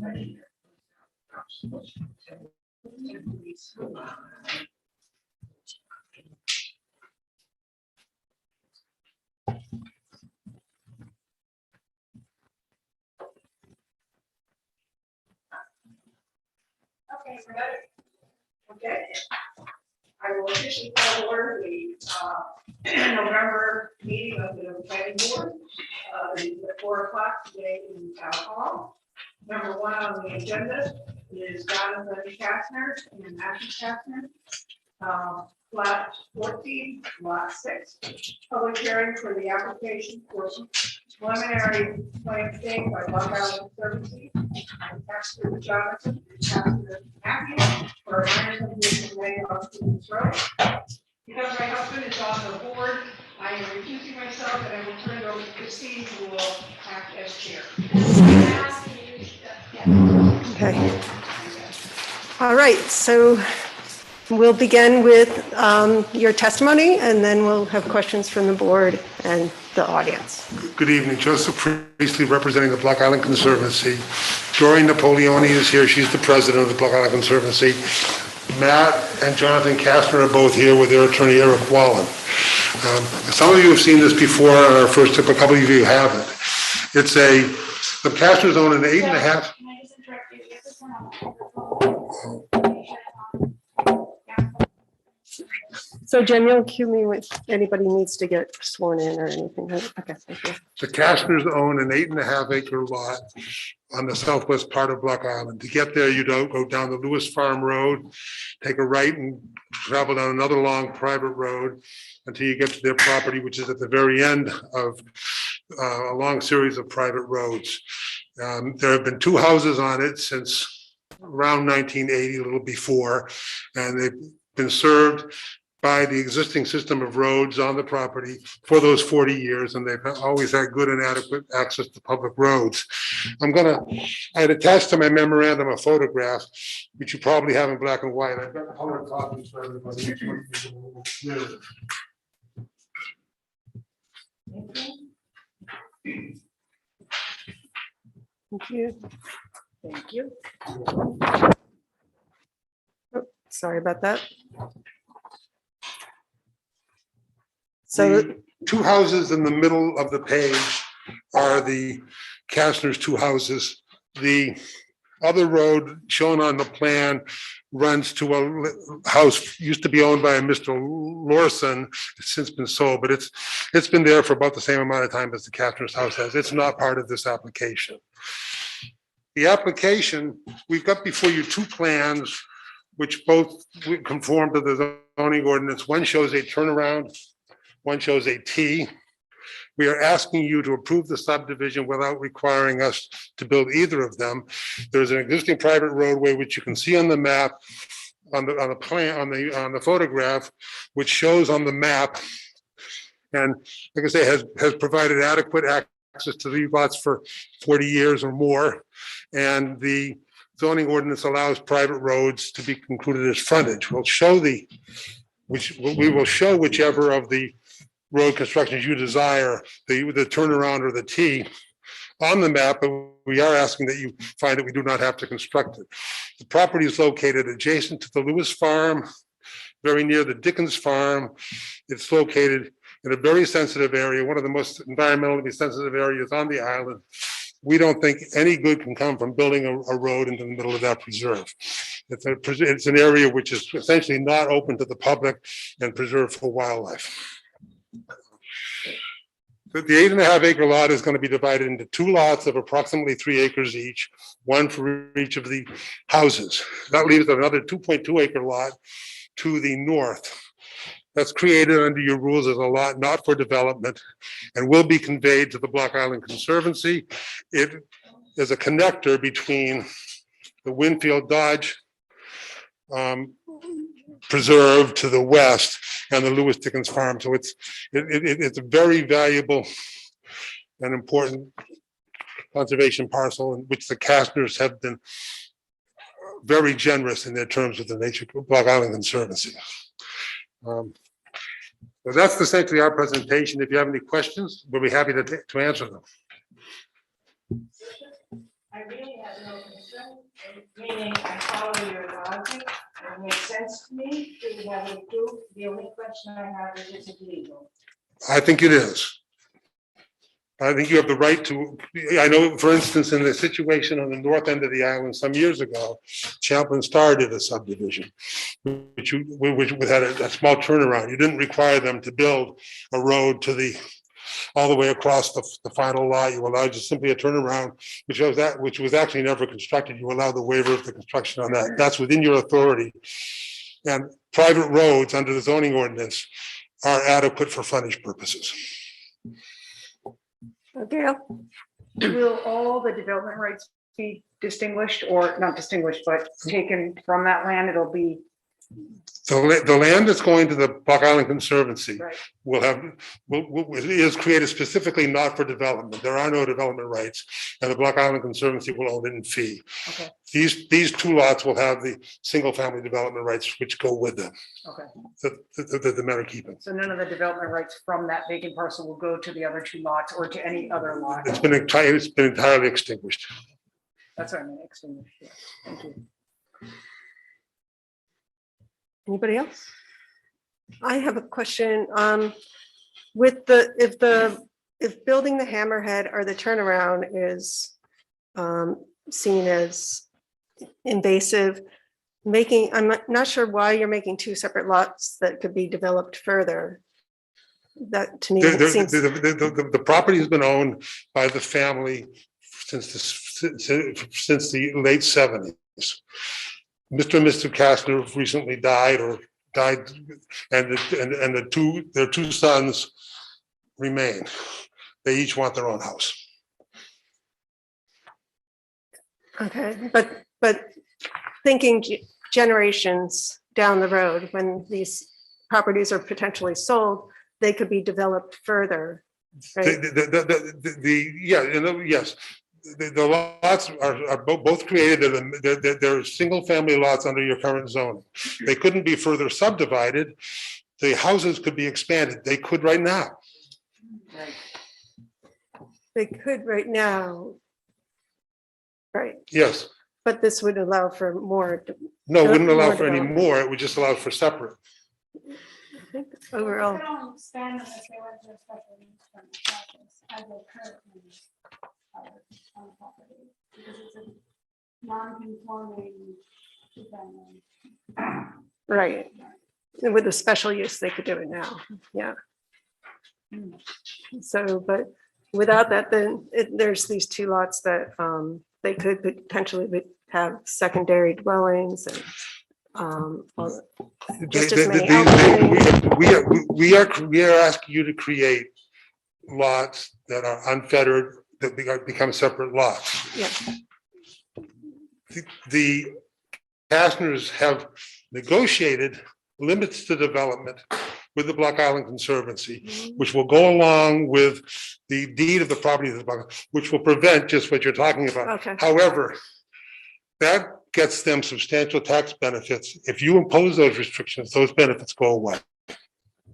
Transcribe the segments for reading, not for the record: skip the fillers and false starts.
Okay, we're ready. Okay. I will officially call to order the November meeting of the planning board. At 4 o'clock today in Town Hall. Number one on the agenda is Jonathan Kastner and Ashley Kastner. Lot 14, lot 6. Public hearing for the application for preliminary plan state by Long Island Conservancy. Pastor Jonathan, Pastor Matthew, for a minor subdivision laying off Stevens Road. Because my husband is on the board, I am recusing myself, and I will turn it over to Christine, who will act as chair. Okay. All right, so we'll begin with your testimony, and then we'll have questions from the board and the audience. Good evening, Joseph Priestley representing the Block Island Conservancy. Doreen Napoleoni is here, she's the president of the Block Island Conservancy. Matt and Jonathan Kastner are both here with their attorney Eric Wallen. Some of you have seen this before on our first trip, a couple of you haven't. It's the Kastners own an 8.5. Can I just interrupt you? You have to turn on the microphone. So Jen, you'll cue me if anybody needs to get sworn in or anything. Okay, thank you. The Kastners own an 8.5 acre lot on the southwest part of Block Island. To get there, you don't go down the Lewis Farm Road, take a right and travel down another long private road until you get to their property, which is at the very end of a long series of private roads. There have been 2 houses on it since around 1980, a little before, and they've been served by the existing system of roads on the property for those 40 years, and they've always had good and adequate access to public roads. I had attached to my memorandum a photograph, which you probably have in black and white. I've got color copies for everybody. Thank you. Thank you. Oh, sorry about that. So The 2 houses in the middle of the page are the Kastner's 2 houses. The other road shown on the plan runs to a house used to be owned by a Mr. Lawson. It's since been sold, but it's been there for about the same amount of time as the Kastner's house has. It's not part of this application. The application, we've got before you 2 plans, which both conform to the zoning ordinance. One shows a turnaround, one shows a T. We are asking you to approve the subdivision without requiring us to build either of them. There's an existing private roadway, which you can see on the map, on the plan, on the photograph, which shows on the map. And like I say, has provided adequate access to these lots for 40 years or more. And the zoning ordinance allows private roads to be included as frontage. We will show whichever of the road constructions you desire, the turnaround or the T on the map, but we are asking that you find that we do not have to construct it. The property is located adjacent to the Lewis Farm, very near the Dickens Farm. It's located in a very sensitive area, one of the most environmentally sensitive areas on the island. We don't think any good can come from building a road into the middle of that preserve. It's an area which is essentially not open to the public and preserved for wildlife. The 8.5 acre lot is going to be divided into 2 lots of approximately 3 acres each, one for each of the houses. That leaves another 2.2 acre lot to the north. That's created under your rules as a lot not for development and will be conveyed to the Block Island Conservancy. It is a connector between the Winfield Dodge Preserve to the west and the Lewis Dickens Farm. So it's a very valuable and important conservation parcel in which the Kastners have been very generous in their terms with the Nature Block Island Conservancy. So that's essentially our presentation. If you have any questions, we'll be happy to answer them. I really have no concern, meaning I follow your logic, it makes sense to me, to have it approved. The only question I have is it legal? I think it is. I think you have the right to, I know, for instance, in the situation on the north end of the island some years ago, Champlain started a subdivision, which had a small turnaround. You didn't require them to build a road to the, all the way across the final lot. You allowed just simply a turnaround, which was actually never constructed. You allowed the waiver of the construction on that. That's within your authority. And private roads under the zoning ordinance are adequate for frontage purposes. Gail? Will all the development rights be distinguished or not distinguished, but taken from that land? It'll be, The land that's going to the Block Island Conservancy right, is created specifically not for development. There are no development rights, and the Block Island Conservancy will own it in fee. okay, These two lots will have the single-family development rights which go with them, okay. the men are keeping. So none of the development rights from that vacant parcel will go to the other two lots or to any other lot? It's been entirely extinguished. That's what I mean, extinguished, yeah. Thank you. Anybody else? I have a question. With if building the hammerhead or the turnaround is seen as invasive, I'm not sure why you're making two separate lots that could be developed further. That to me seems. The property has been owned by the family since the late 70s. Mr. and Mr. Kastner recently died, and their two sons remain. They each want their own house. Okay, but thinking generations down the road, when these properties are potentially sold, they could be developed further, right? Yes. The lots are both created. They're single-family lots under your current zoning. They couldn't be further subdivided. The houses could be expanded. They could right now. Right. They could right now. Right, Yes. but this would allow for more. No, it wouldn't allow More for any development. more. It would just allow for separate. I think overall, They don't expand them if they went to a special use permit process as they currently are on the property, because it's a non-conforming two-family. right. With a special use, they could do it now, yeah. So, but without that, then there's these two lots that they could potentially have secondary dwellings and just as many We are asking you to create lots that are unfettered, that become separate lots. yeah, The Kastners have negotiated limits to development with the Block Island Conservancy, which will go along with the deed of the property, which will prevent just what you're talking about. okay, However, that gets them substantial tax benefits. If you impose those restrictions, those benefits go away.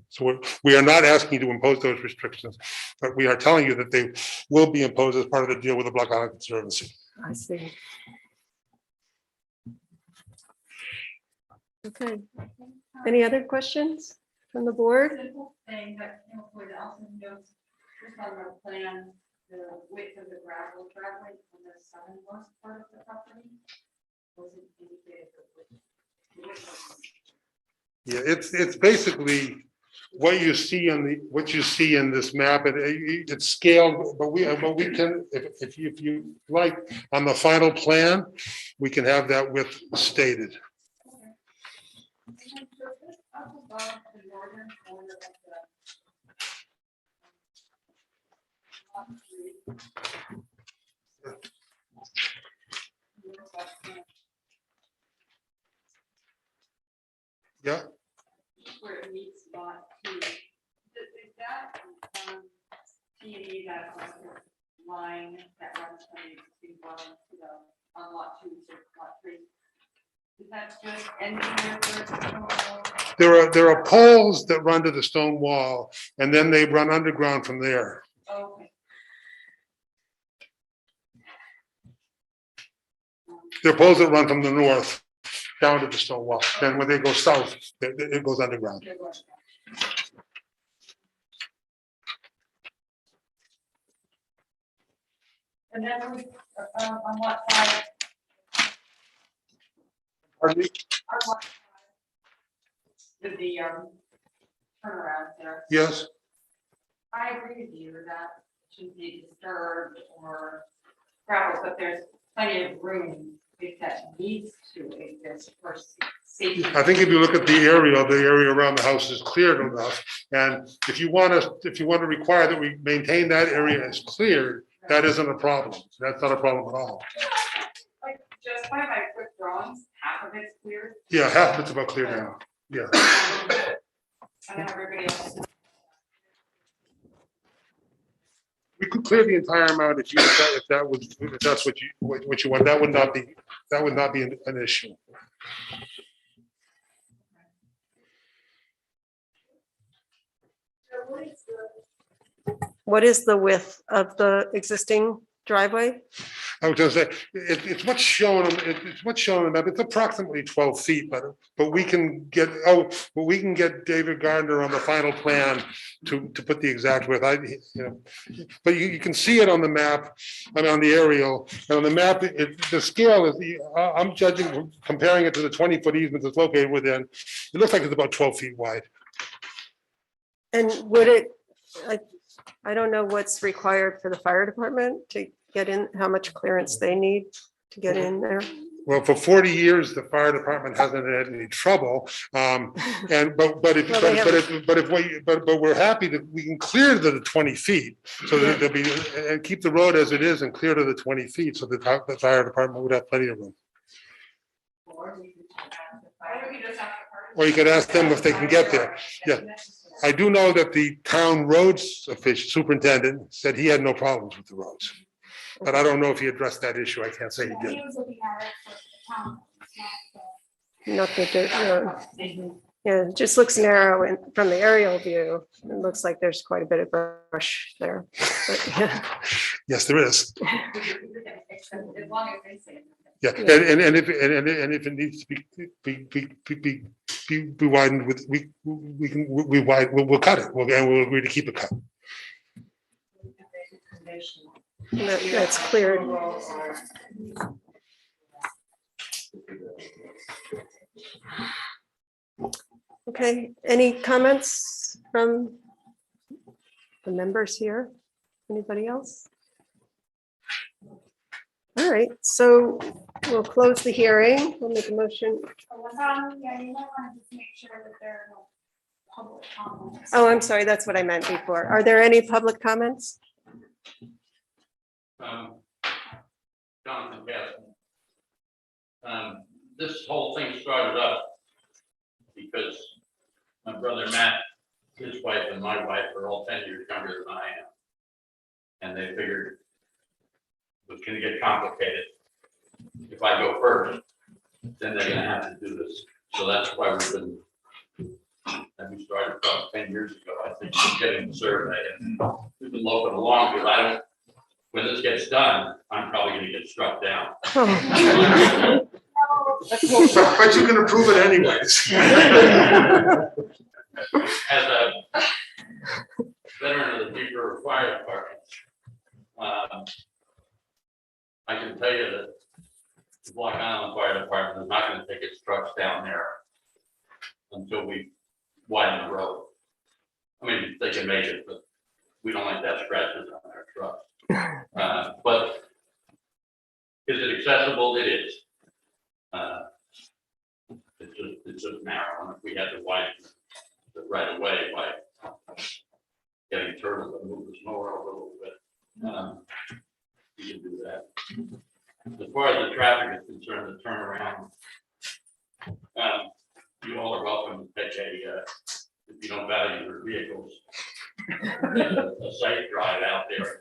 So we are not asking you to impose those restrictions, but we are telling you that they will be imposed as part of the deal with the Block Island Conservancy. I see. Okay, any other questions from the board? Simple thing that came up with Elton Jones, just on the plan, the width of the gravel driveway on the southernmost part of the property. Wasn't indicated. Yeah, it's basically what you see in this map, and it's scaled, but we can, if you like, on the final plan, we can have that width stated. And then so just up above the northern corner of the lot three. Yeah, Where it meets lot two. Is that, P&E, that line that runs from the existing dwelling to the, on lot two to lot three? Is that just engineered for? there are poles that run to the stone wall, and then they run underground from there. Okay. There are poles that run from the north down to the stone wall. Then when they go south, it goes underground. And then on what side, Pardon me? on what side? With the turnaround there. Yes, I agree with you that it shouldn't be disturbed or gravel, but there's plenty of room if that needs to exist for safety. I think if you look at the area around the house is cleared enough. And if you want to require that we maintain that area as cleared, that isn't a problem. That's not a problem at all. Like, just by my quick drawings, half of it's clear. Yeah, half of it's about clear now. Yeah. And then everybody else. We could clear the entire amount if that's what you want. That would not be an issue. What is the width of the existing driveway? I was gonna say, it's what's shown, it's what's shown on the map. It's approximately 12 feet, but we can get David Gardner on the final plan to put the exact width. But you can see it on the map, I mean, on the aerial, and on the map, the scale is, I'm judging, comparing it to the 20-foot easement that's located within, it looks like it's about 12 feet wide. And would it, I don't know what's required for the fire department to get in, how much clearance they need to get in there. Well, for 40 years, the fire department hasn't had any trouble. But we're happy that we can clear to the 20 feet. So that there'll be, and keep the road as it is and clear to the 20 feet. So the fire department would have plenty of room. Or we just have to. Or you could ask them if they can get there. Yeah. I do know that the town roads official superintendent said he had no problems with the roads. But I don't know if he addressed that issue. I can't say he did. He was looking at it for the town. Not that yeah, it just looks narrow and from the aerial view, it looks like there's quite a bit of brush there. But, yeah. Yes, there is. As long as they say. it. Yeah, and if it needs to be widened with, we'll cut it. We'll agree to keep it cut. That's cleared. Okay, any comments from the members here? Anybody else? All right, so we'll close the hearing. We'll make a motion. Yeah, you might want to just make sure that there are no public comments. Oh, I'm sorry, that's what I meant before. Are there any public comments? Jonathan Gadsden. This whole thing started up because my brother Matt, his wife and my wife are all 10 years younger than I am. And they figured it was gonna get complicated. If I go first, then they're gonna have to do this. So that's why we've been, and we started about 10 years ago, I think, just getting the survey. And we've been loping along because I don't, when this gets done, I'm probably gonna get struck down. Oh. But you can approve it anyways. As a veteran of the Deeper Fire Department, I can tell you that the Block Island Fire Department is not gonna take its trucks down there until we widen the road. I mean, they can make it, but we don't like that scratches on our trucks. But is it accessible? It is. It's just narrow, and if we had to widen it right away by getting Turtle to move the snow a little bit, we can do that. As far as the traffic is concerned, the turnaround, you all are welcome to take if you don't value your vehicles, a safe drive out there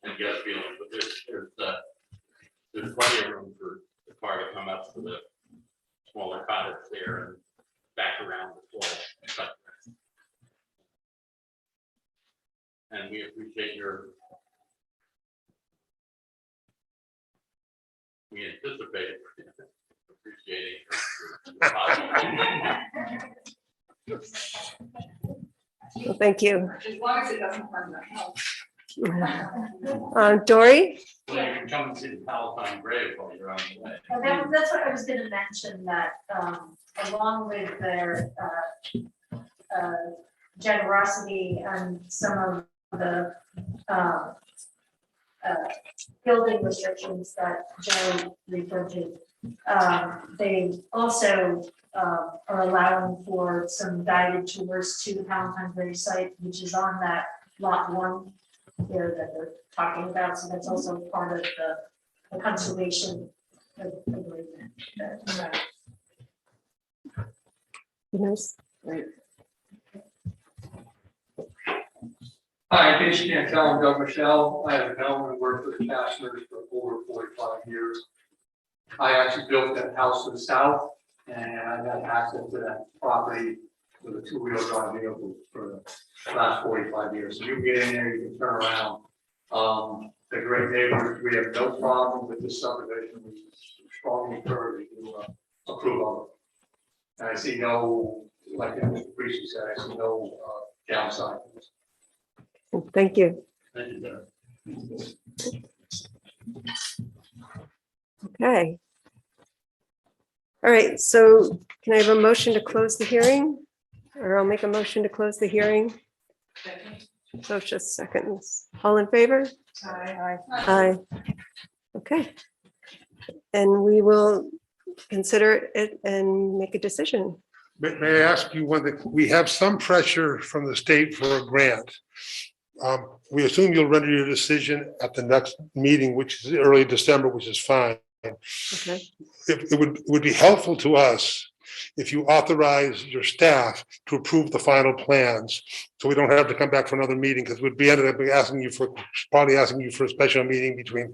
and get a feeling. But there's plenty of room for the car to come up to the smaller cottage there and back around the floor. And we appreciate we anticipate appreciating. Well, thank you. As long as it doesn't harm the house. Dory? Well, you can come and see the Palatine grave while you're on the way. And that's what I was gonna mention, that along with their generosity and some of the building restrictions that Joe referred to, they also are allowing for some guided tours to the Palatine Grave site, which is on that lot 1 there that they're talking about. So that's also part of the conservation agreement. Nice. Hi, Casey Cantel, I'm Doug Michelle. I have known and worked with the Castners for over 45 years. I actually built that house to the south, and I've had access to that property with a 2-wheel drive vehicle for the last 45 years. So you get in there, you can turn around. The great neighbors, we have no problem with this subdivision. We strongly encourage you to approve of it. And I see no, like Mr. Priestley said, I see no downside to this. Thank you. Thank you, Doug. Okay. All right, so can I have a motion to close the hearing? Or I'll make a motion to close the hearing. So it's just seconds. All in favor? Aye. Okay. And we will consider it and make a decision. May I ask you one thing? We have some pressure from the state for a grant. We assume you'll render your decision at the next meeting, which is early December, which is fine. Okay. It would be helpful to us if you authorize your staff to approve the final plans, so we don't have to come back for another meeting, because we'd be ended up asking you for a special meeting between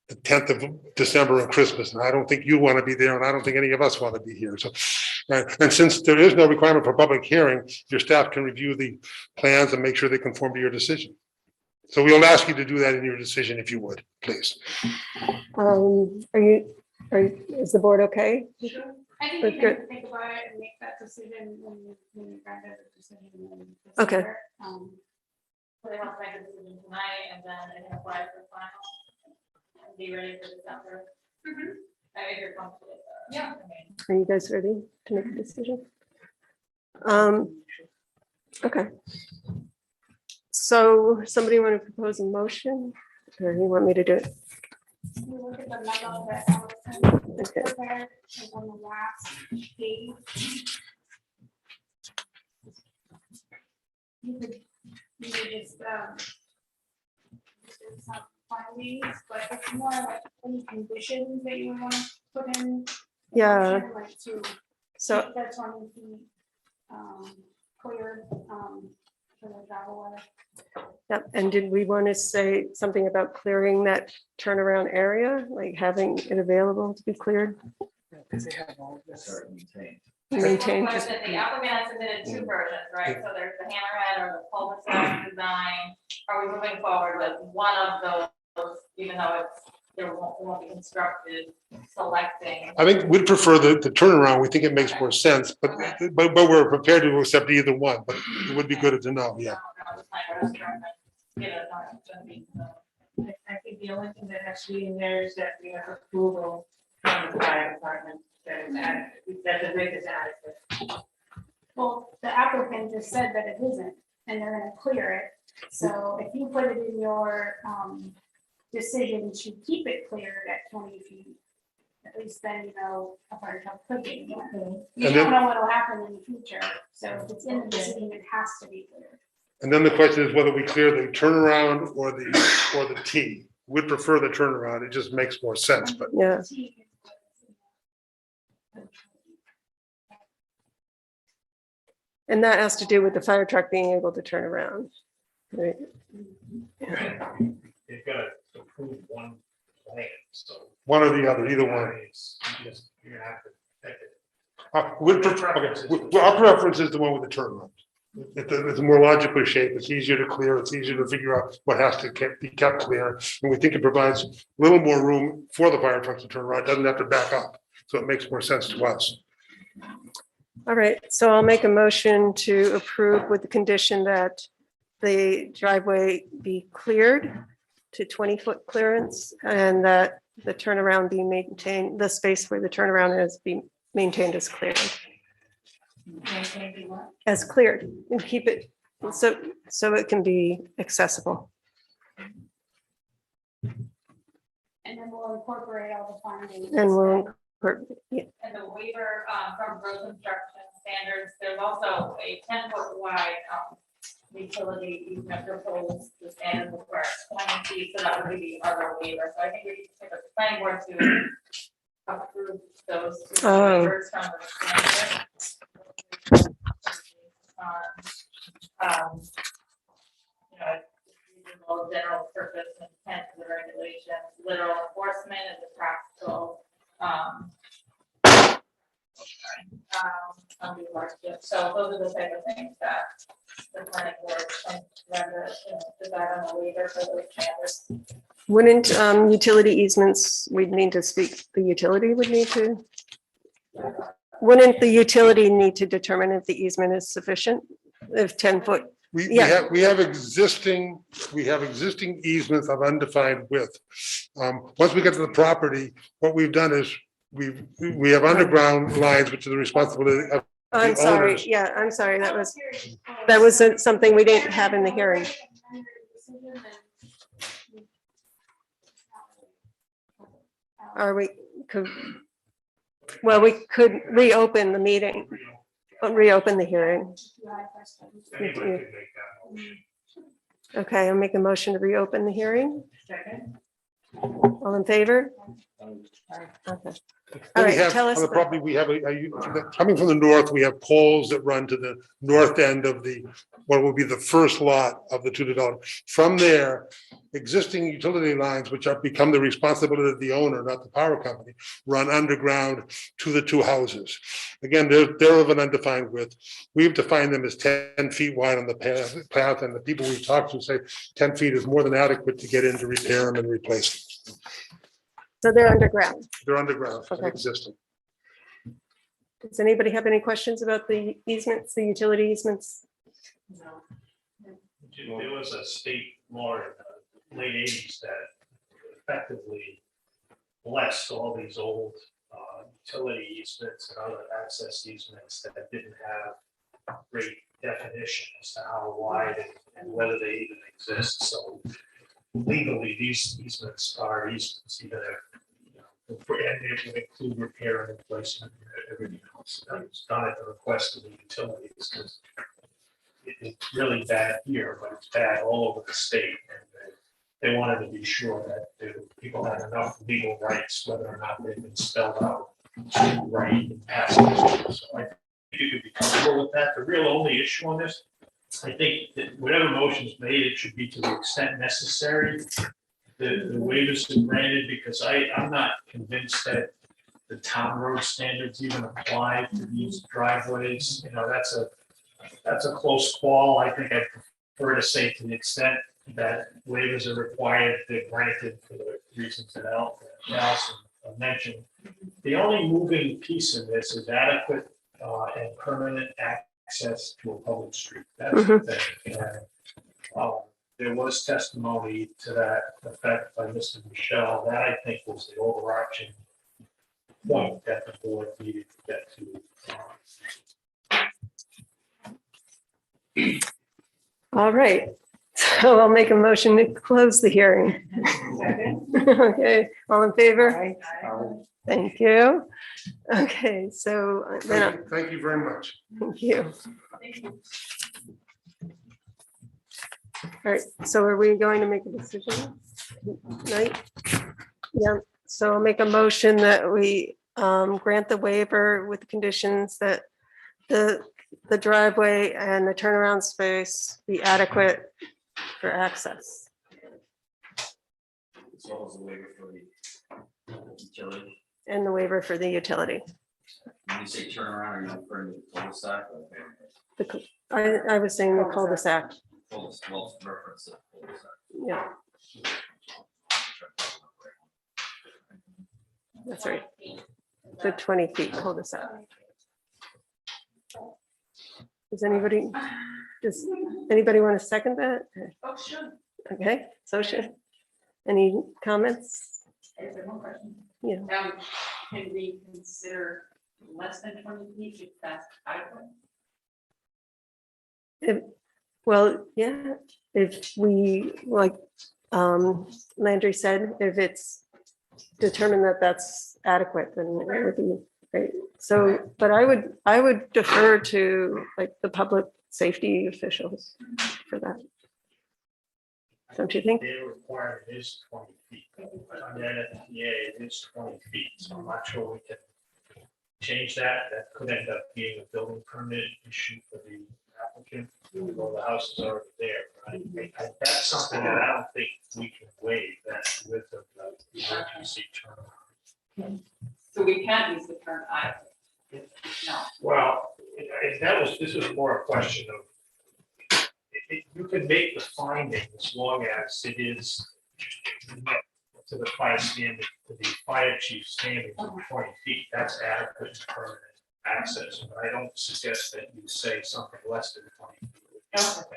the 10th of December and Christmas, and I don't think you want to be there, and I don't think any of us want to be here. So, and since there is no requirement for public hearing, your staff can review the plans and make sure they conform to your decision. So we'll ask you to do that in your decision, if you would, please. Is the board okay? I think That's you good. can think about it and make that decision when you grant the decision. in Okay. December. So they have to make a decision tonight and then they can apply for final and be ready for December. I think you're comfortable with that. Yeah. Are you guys ready to make a decision? Okay. So somebody want to propose a motion, or you want me to do it? You look at the memo that Allison Okay. prepared, it's on the last page. You could just, do some findings, but it's more like any conditions that you want to put in. Yeah, Like to so, keep that 20 feet, cleared, for the gravel way. yep, and did we want to say something about clearing that turnaround area, like having it available to be cleared? Maintained. Question, the applicant has submitted 2 versions, right? So there's the hammerhead or the cul-de-sac design. Are we moving forward with one of those, even though it won't be constructed, selecting? I think we'd prefer the turnaround. We think it makes more sense, but we're prepared to accept either one, but it would be good to know, yeah. I think the only thing that has to be in there is that we have approval from the fire department that the rig is adequate. Well, the applicant just said that it isn't, and they're gonna clear it. So if you put it in your, decision to keep it cleared at 20 feet, at least then you know a fire truck could be. You And don't then- know what'll happen in the future, so if it's in the decision, it has to be cleared. And then the question is whether we clear the turnaround or the T. We'd prefer the turnaround. It just makes more sense, but Yeah, and that has to do with the fire truck being able to turn around. Right, They've got to approve one plan, so. one or the other, either one. You're gonna have to pick it. We'd prefer, okay, our preference is the one with the turnaround. It's a more logical shape. It's easier to clear. It's easier to figure out what has to be kept clear. And we think it provides a little more room for the fire trucks to turn around. It doesn't have to back up. So it makes more sense to us. All right, so I'll make a motion to approve with the condition that the driveway be cleared to 20-foot clearance and that the turnaround be maintained, the space where the turnaround is be maintained as cleared. As cleared and keep it so it can be accessible. And then we'll incorporate all the findings. And we'll, yeah, And the waiver from road construction standards, there's also a 10-foot wide utility easement proposed, the standard requires 20 feet, so that would be the other waiver. So I think we need to take a planning board to approve those two Oh. waivers from the standard. You know, reasonable general purpose and intent of the regulations, literal enforcement is a practical, undue hardship. So those are the type of things that the planning board can render, decide on the waiver for those standards. wouldn't utility easements, we'd need to speak, the utility would need to? Wouldn't the utility need to determine if the easement is sufficient? If 10-foot, Yeah. We have existing easements of undefined width. Once we get to the property, what we've done is we have underground lines, which is the responsibility of I'm the sorry, owners. yeah, I'm sorry, that was something we didn't have in the hearing. Or we could, well, we could reopen the meeting, reopen the hearing. Anybody can make that motion. Okay, I'll make a motion to reopen the hearing. Second. All in favor? Okay. All We right, have, tell us on the the- property, we have, coming from the north, we have poles that run to the north end of what will be the first lot of the two developments. From there, existing utility lines, which are become the responsibility of the owner, not the power company, run underground to the two houses. Again, they're of an undefined width. We've defined them as 10 feet wide on the path, and the people we've talked to say 10 feet is more than adequate to get in to repair them and replace them. So they're underground. They're underground and Okay. existing. Does anybody have any questions about the easements, the utility easements? There was a state law in the late 80s that effectively blessed all these old utility easements and other access easements that didn't have great definition as to how wide and whether they even exist. So legally, these easements are easements, even if, you know, and it would include repair and replacement and everything else. That was done at the request of the utilities, because it's really bad here, but it's bad all over the state. And they wanted to be sure that the people had enough legal rights, whether or not they've been spelled out right in past history. So I think you could be comfortable with that. The real only issue on this, I think that whatever motion's made, it should be to the extent necessary. The waivers are granted, because I'm not convinced that the town road standards even apply to these driveways. You know, that's a close call. I think I'd prefer to say to the extent that waivers are required, they're granted for the reasons that Allison mentioned. The only moving piece in this is adequate and permanent access to a public street. That's the thing. And, there was testimony to that effect by Mr. Michelle. That, I think, was the overarching point that the board needed to get to. All right, so I'll make a motion to close the hearing. Okay, all in favor? Thank you. Okay, so then, Thank you very much. thank you. All right, so are we going to make a decision? Right? Yeah, so I'll make a motion that we grant the waiver with the conditions that the driveway and the turnaround space be adequate for access. As well as the waiver for the utility. And the waiver for the utility. When you say turnaround, are you referring to the cul-de-sac or? I was saying the cul-de-sac, Cul-de-sac, well, it's reference to cul-de-sac. yeah, that's right. The 20 feet cul-de-sac. Does anybody want to second that? Oh, sure. Okay, so should, any comments? I have one question. Yeah, Can we consider less than 20 feet if that's adequate? well, yeah, if we, like Landry said, if it's determined that that's adequate, then it would be great. So, but I would defer to like the public safety officials for that. Don't you think? Their requirement is 20 feet. But on the NFPA, it is 20 feet, so I'm not sure we can change that. That could end up being a building permit issue for the applicant, although the house is already there. That's something that I don't think we can waive, that width of the emergency turnaround. So we can't use the term adequate. No. Well, this was more a question of, you can make the finding as long as it is met to the fire standard, to the fire chief standards of 20 feet. That's adequate to permanent access. But I don't suggest that you say something less than 20 feet. would be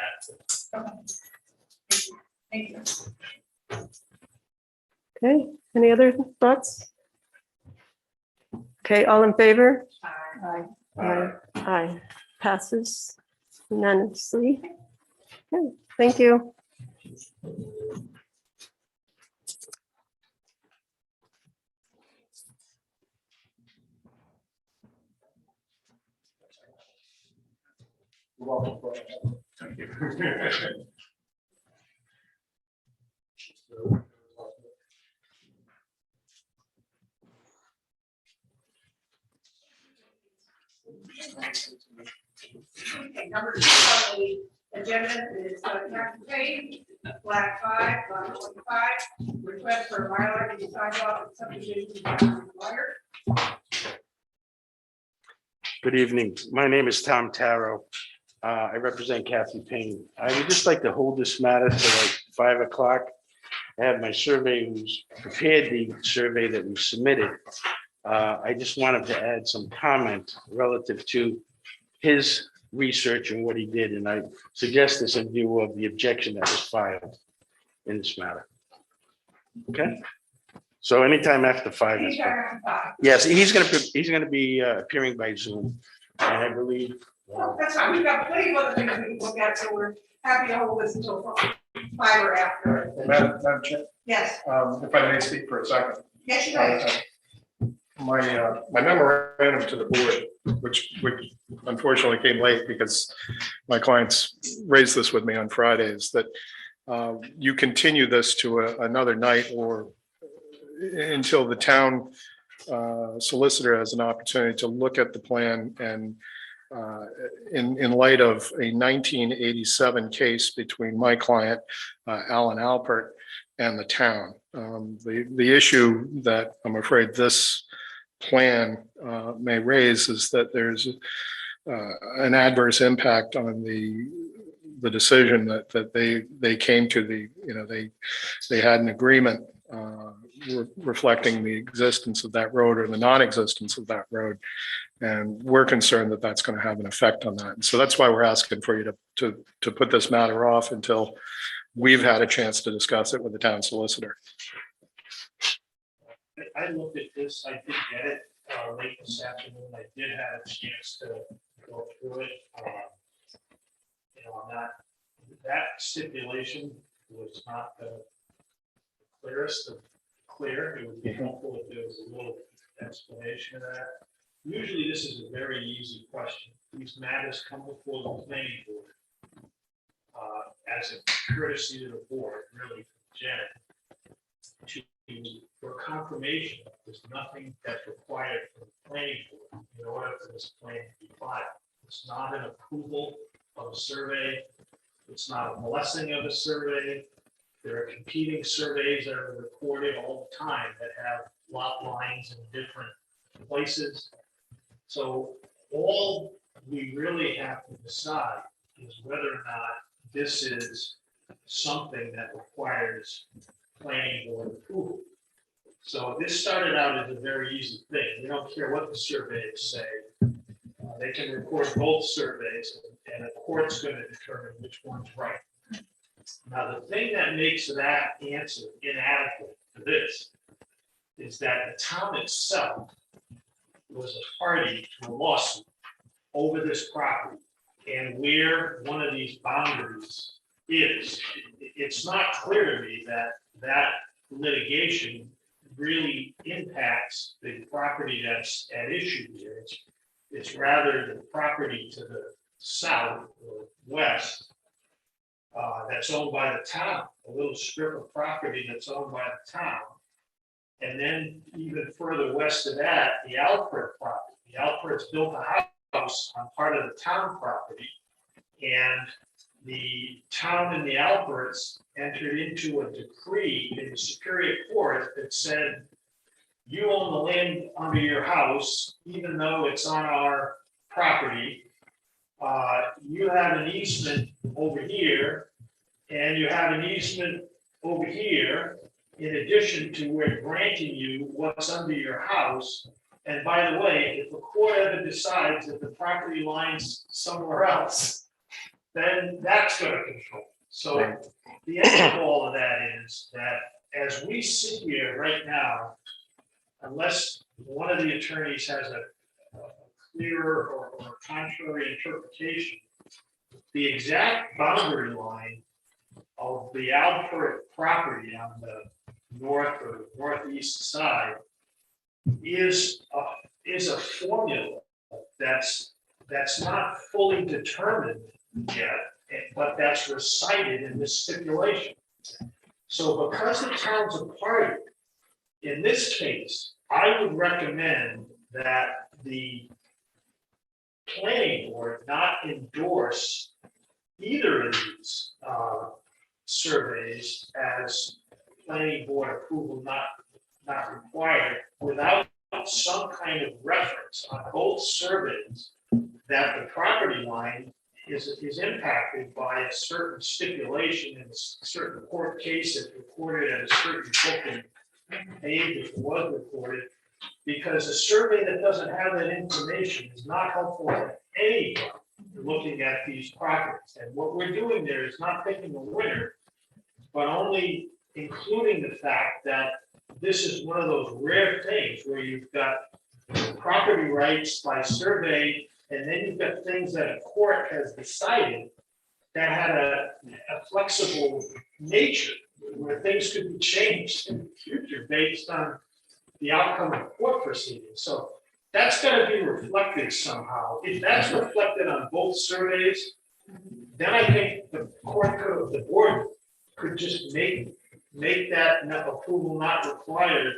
adequate. Thank you. Okay, any other thoughts? Okay, all in favor? Aye. Aye. Passes unanimously. Okay, thank you. Thank you. Okay, number 2 on the agenda is Captain Payne, Flat 5, Lot 25, request for a Mylar to be signed off at subdivision required. Good evening. My name is Tom Taro. I represent Kathy Payne. I would just like to hold this matter to like 5 o'clock. I have my surveyor who's prepared the survey that we submitted. I just wanted to add some comment relative to his research and what he did, and I suggest this in view of the objection that was filed in this matter. Okay? So anytime after 5 is fine. Yes, he's gonna be appearing by Zoom, and I believe. Well, that's fine, we've got plenty of other things we can look at, so we're happy to hold this until 5 or after. Madam Chair, Yes, if I may speak for a second. yes, you may. My memorandum to the board, which unfortunately came late because my clients raised this with me on Fridays, that you continue this to another night or until the town solicitor has an opportunity to look at the plan and in light of a 1987 case between my client, Alan Alpert, and the town. The issue that I'm afraid this plan may raise is that there's an adverse impact on the decision that they came to. They had an agreement reflecting the existence of that road or the non-existence of that road. And we're concerned that that's going to have an effect on that. And so that's why we're asking for you to put this matter off until we've had a chance to discuss it with the town solicitor. I looked at this, I did get it late this afternoon, I did have a chance to go through it. That stipulation was not the clearest of clear. It would be helpful if there was a little explanation of that. Usually this is a very easy question. These matters come before the planning board as a courtesy to the board, really, Jen, for confirmation. There's nothing that's required from the planning board in order for this plan to be filed. It's not an approval of a survey. It's not a blessing of a survey. There are competing surveys that are recorded all the time that have lot lines in different places. So all we really have to decide is whether or not this is something that requires planning board approval. So this started out as a very easy thing. We don't care what the surveyors say. They can record both surveys and the court's going to determine which one's right. Now, the thing that makes that answer inadequate for this is that the town itself was a party to a lawsuit over this property and where one of these boundaries is. It's not clear to me that that litigation really impacts the property that's at issue here. It's rather the property to the south or west that's owned by the town, a little strip of property that's owned by the town. And then even further west of that, the Alfred property. The Alfreds built a house on part of the town property. And the town and the Alfreds entered into a decree in the Superior Court that said, you own the land under your house, even though it's on our property. You have an easement over here, and you have an easement over here, in addition to we're granting you what's under your house. And by the way, if the court ever decides that the property line's somewhere else, then that's going to control. So the end of all of that is that as we sit here right now, unless one of the attorneys has a clearer or contrary interpretation, the exact boundary line of the Alfred property on the north or northeast side is a formula that's not fully determined yet, but that's recited in this stipulation. So because the town's a party, in this case, I would recommend that the planning board not endorse either of these surveys as planning board approval not required without some kind of reference on both surveys that the property line is impacted by a certain stipulation in a certain court case that's recorded at a certain book page if it was recorded, because a survey that doesn't have that information is not helpful to anyone looking at these properties. And what we're doing there is not picking a winner, but only including the fact that this is one of those rare things where you've got property rights by survey, and then you've got things that a court has decided that had a flexible nature, where things could be changed in the future based on the outcome of court proceedings. So that's got to be reflected somehow. If that's reflected on both surveys, then I think the board could just make that approval not required,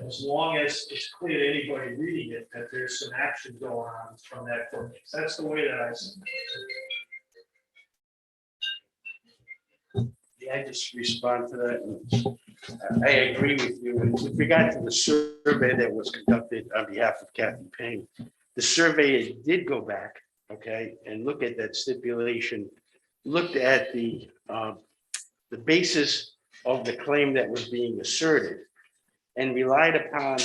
as long as it's clear to anybody reading it that there's some action going on from that court case. That's the way that I see it. Yeah, I just respond to that. And I agree with you. And with regard to the survey that was conducted on behalf of Kathy Payne, the surveyor did go back, okay, and look at that stipulation, looked at the basis of the claim that was being asserted, and relied upon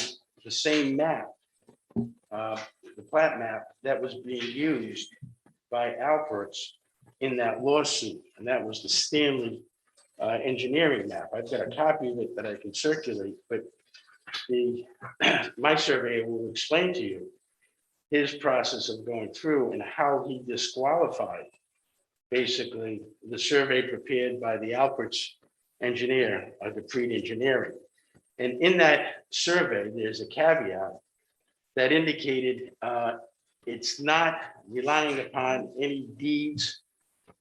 the same map, the plat map that was being used by Alperts in that lawsuit, and that was the Stanley engineering map. I've got a copy of it that I can circulate, but my surveyor will explain to you his process of going through and how he disqualified basically the survey prepared by the Alperts engineer, Dupree Engineering. And in that survey, there's a caveat that indicated it's not relying upon any deeds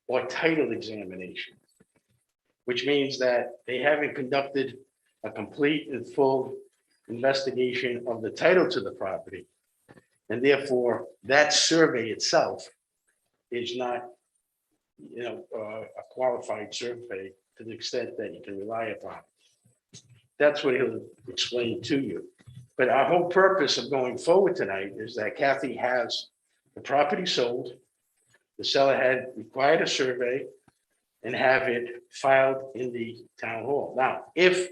or title examination, which means that they haven't conducted a complete and full investigation of the title to the property. And therefore, that survey itself is not, a qualified survey to the extent that you can rely upon. That's what he'll explain to you. But our whole purpose of going forward tonight is that Kathy has the property sold. The seller had required a survey and have it filed in the town hall. Now, if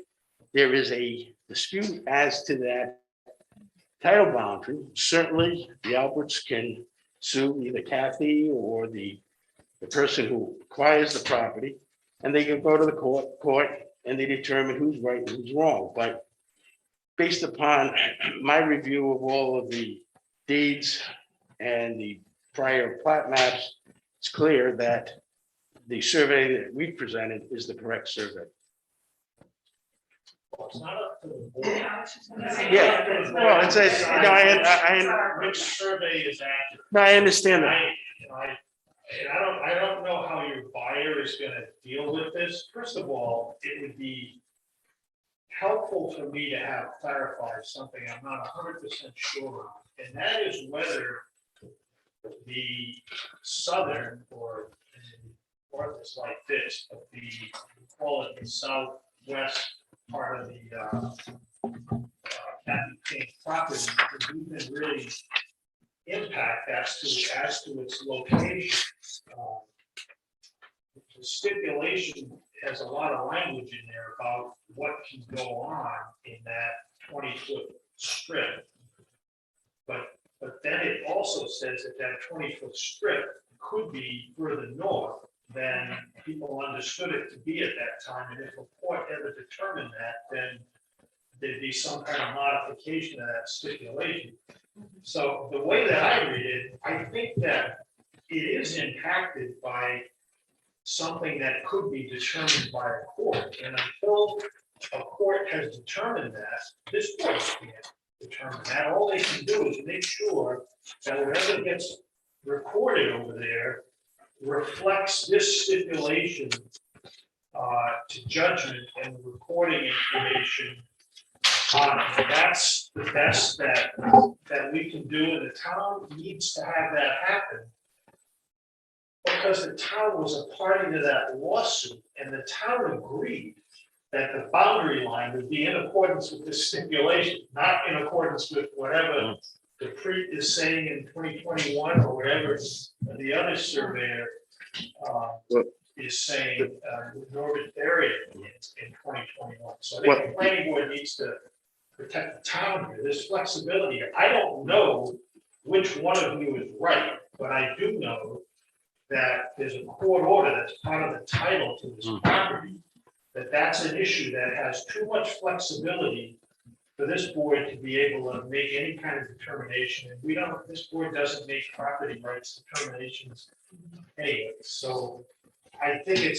there is a dispute as to that title boundary, certainly the Alberts can sue either Kathy or the person who acquires the property, and they can go to the court and they determine who's right and who's wrong. But based upon my review of all of the deeds and the prior plat maps, it's clear that the survey that we presented is the correct survey. Well, it's not up to the board. Yeah, well, it's a, no, I Which survey is accurate? no, I understand that. I don't know how your buyer is gonna deal with this. First of all, it would be helpful for me to have clarified something I'm not 100% sure on, and that is whether the southern or north is like this, but the, call it the southwest part of the Kathy King property, we can really impact as to its location. The stipulation has a lot of language in there about what can go on in that 20-foot strip. But then it also says that that 20-foot strip could be further north than people understood it to be at that time. And if a court ever determined that, then there'd be some kind of modification of that stipulation. So the way that I read it, I think that it is impacted by something that could be determined by a court. And until a court has determined that, this court can't determine that. All they can do is make sure that whatever gets recorded over there reflects this stipulation to judgment and recording information. That's the best that we can do, and the town needs to have that happen. Because the town was a party to that lawsuit, and the town agreed that the boundary line would be in accordance with this stipulation, not in accordance with whatever the pre is saying in 2021 or whatever the other surveyor is saying, Norbert area in 2021. So I think the planning board needs to protect the town here. There's flexibility here. I don't know which one of you is right, but I do know that there's a court order that's part of the title to this property, that's an issue that has too much flexibility for this board to be able to make any kind of determination. And we don't, this board doesn't make property rights determinations anyway. So I think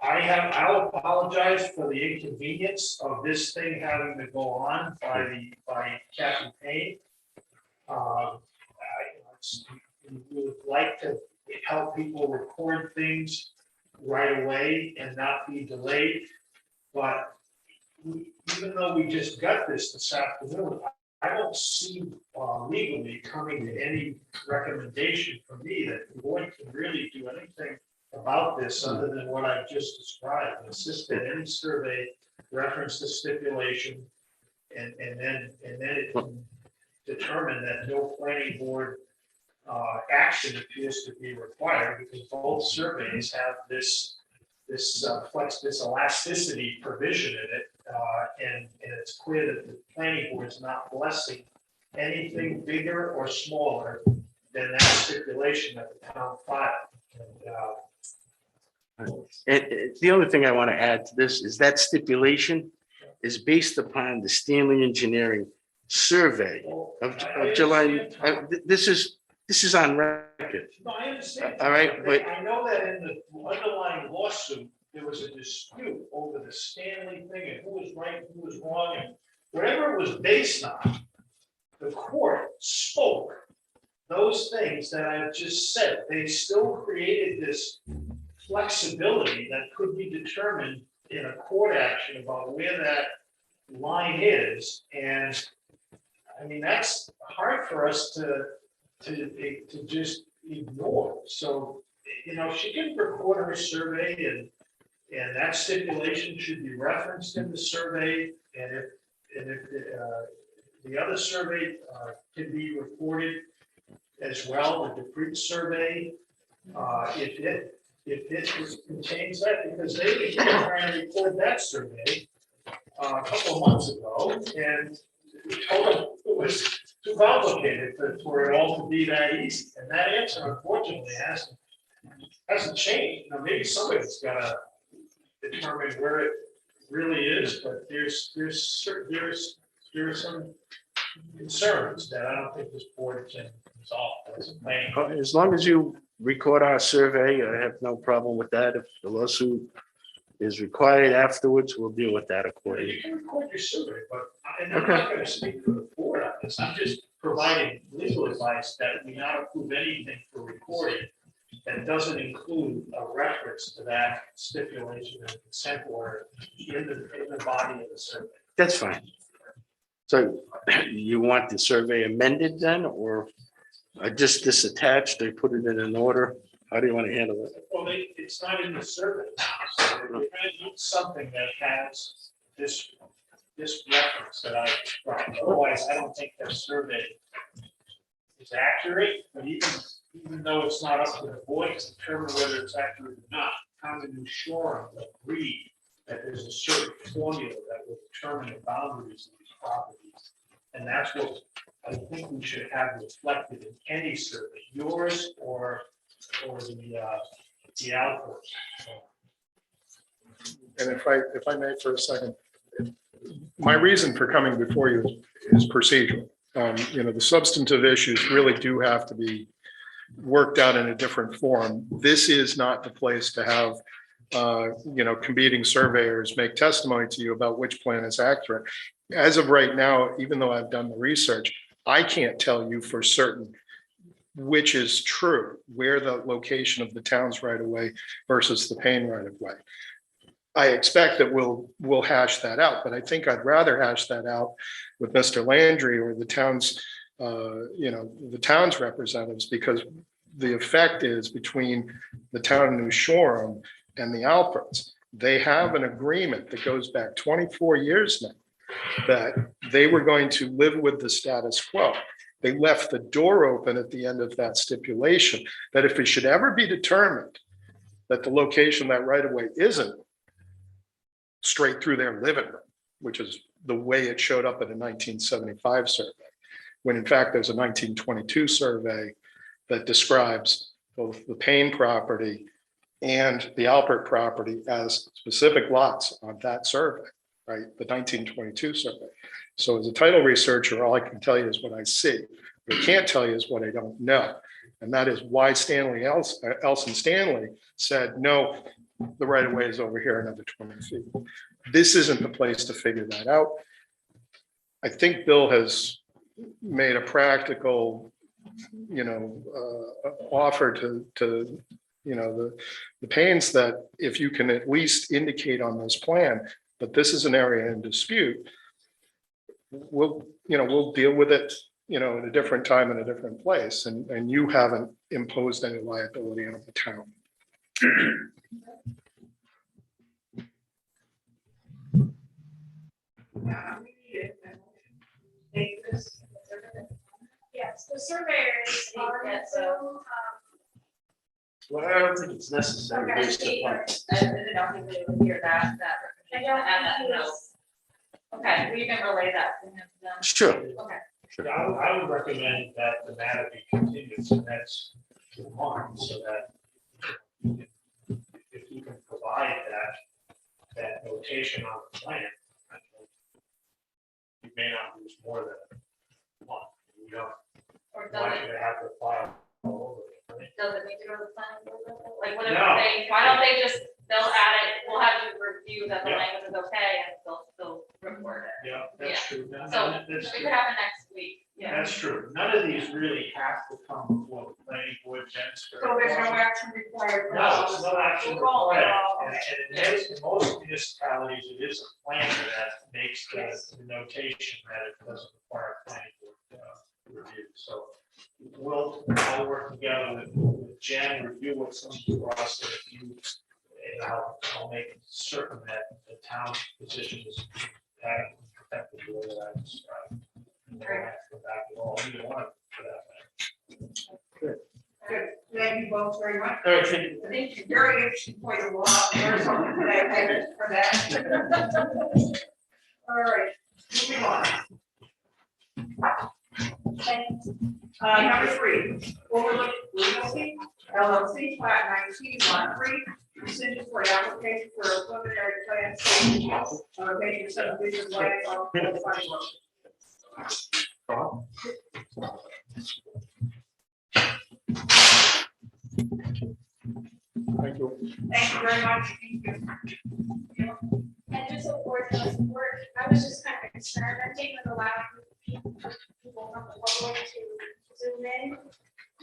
I'll apologize for the inconvenience of this thing having to go on by Kathy Payne. We would like to help people record things right away and not be delayed. But even though we just got this afternoon, I don't see legally coming to any recommendation from me that the board can really do anything about this other than what I've just described. Insist that any survey reference the stipulation, and then it can determine that no planning board action appears to be required, because both surveys have this elasticity provision in it, and it's clear that the planning board is not blessing anything bigger or smaller than that stipulation that the town filed. And the only thing I want to add to this is that stipulation is based upon the Stanley Engineering survey of July. This is on record. No, I understand. All right, but I know that in the underlying lawsuit, there was a dispute over the Stanley thing and who was right, and who was wrong, and whatever it was based on, the court spoke those things that I've just said. They still created this flexibility that could be determined in a court action about where that line is. And I mean, that's hard for us to just ignore. So, she can record her survey, and that stipulation should be referenced in the survey. And if the other survey can be recorded as well, the Dupree survey, if it contains that, because they were trying to record that survey a couple of months ago, and told them it was too complicated for it all to be that easy. And that answer unfortunately hasn't changed. Now, maybe somebody's gotta determine where it really is, but there's some concerns that I don't think this board can resolve as a planning. As long as you record our survey, I have no problem with that. If the lawsuit is required afterwards, we'll deal with that You accordingly. can record your survey, but and I'm not gonna speak for the board on this. I'm just providing legal advice that we not approve anything for recording that doesn't include a reference to that stipulation and consent order in the body of the survey. That's fine. So you want the survey amended then, or just this attached, they put it in an order? How do you want to handle it? Well, it's not in the survey. So we're gonna need something that has this reference that I described. Otherwise, I don't think that survey is accurate, but even though it's not up to the board to determine whether it's accurate or not, Common New Shore agreed that there's a certain formula that will determine the boundaries of these properties. And that's what I think we should have reflected in any survey, yours or the outdoors. And if I may for a second, my reason for coming before you is procedural. The substantive issues really do have to be worked out in a different form. This is not the place to have, competing surveyors make testimony to you about which plan is accurate. As of right now, even though I've done the research, I can't tell you for certain which is true, where the location of the town's right of way versus the Payne right of way. I expect that we'll hash that out, but I think I'd rather hash that out with Mr. Landry or the town's, the town's representatives, because the effect is between the town of New Shoreham and the Alperts. They have an agreement that goes back 24 years now that they were going to live with the status quo. They left the door open at the end of that stipulation that if it should ever be determined that the location of that right of way isn't straight through their living room, which is the way it showed up in a 1975 survey, when in fact there's a 1922 survey that describes both the Payne property and the Alpert property as specific lots on that survey, right? The 1922 survey. So as a title researcher, all I can tell you is what I see. What I can't tell you is what I don't know. And that is why Elson Stanley said, no, the right of way is over here another 20 feet. This isn't the place to figure that out. I think Bill has made a practical, offer to the Paynes that if you can at least indicate on this plan that this is an area in dispute, we'll deal with it, at a different time in a different place, and you haven't imposed any liability on the town. Yes, the surveyors are, so, Whatever is necessary Okay. based upon. I don't think they would hear that. I don't Add that think he note. was- Okay, we can relay that to him then. Sure. Okay. Yeah, I would recommend that the matter be continued to next month, so that if you can provide that notation on the plan, I think you may not lose more than a month. You don't Or want you to have to file all over it. does it need to go to the planning board? Like, what if No. why don't they just, they'll add it, we'll have you review that the Yeah. language is okay, and they'll still report it. Yeah, that's true. No, So, that's we true. could have it next week, yeah. That's true. None of these really have to come before the planning board, Jen's. So there's no action required. for No, us. it's no action We'll call it required. all. And in most municipalities, it is a planner that makes the notation that it doesn't require planning board review. So I'll work together with Jen, review what's come to us, and if you, and I'll make certain that the town's position is adequately protected the way that I described. Go back to all, either one for that matter. Good, thank you both very much. All right, thank you. I think it's very interesting point of law, there's something today, thank you for that. All right, moving on. Number 3, Overlook Realty LLC, plat 19, lot 3, decision for the application for a preliminary plan of a major subdivision land on Old Funny Road. Thank you. Thank you very much. And just a word of support, I was just kind of concerned, I think with allowing people from the public to zoom in.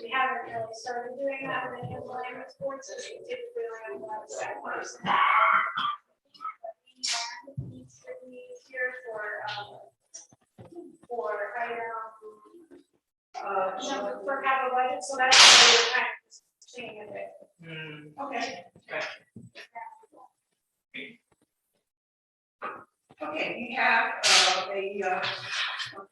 We haven't really started doing that with any of the land sports, so we typically only have one set person. But we needs to be here for for have a budget, so that's why we're kind of seeing a bit. Okay. Okay, we have a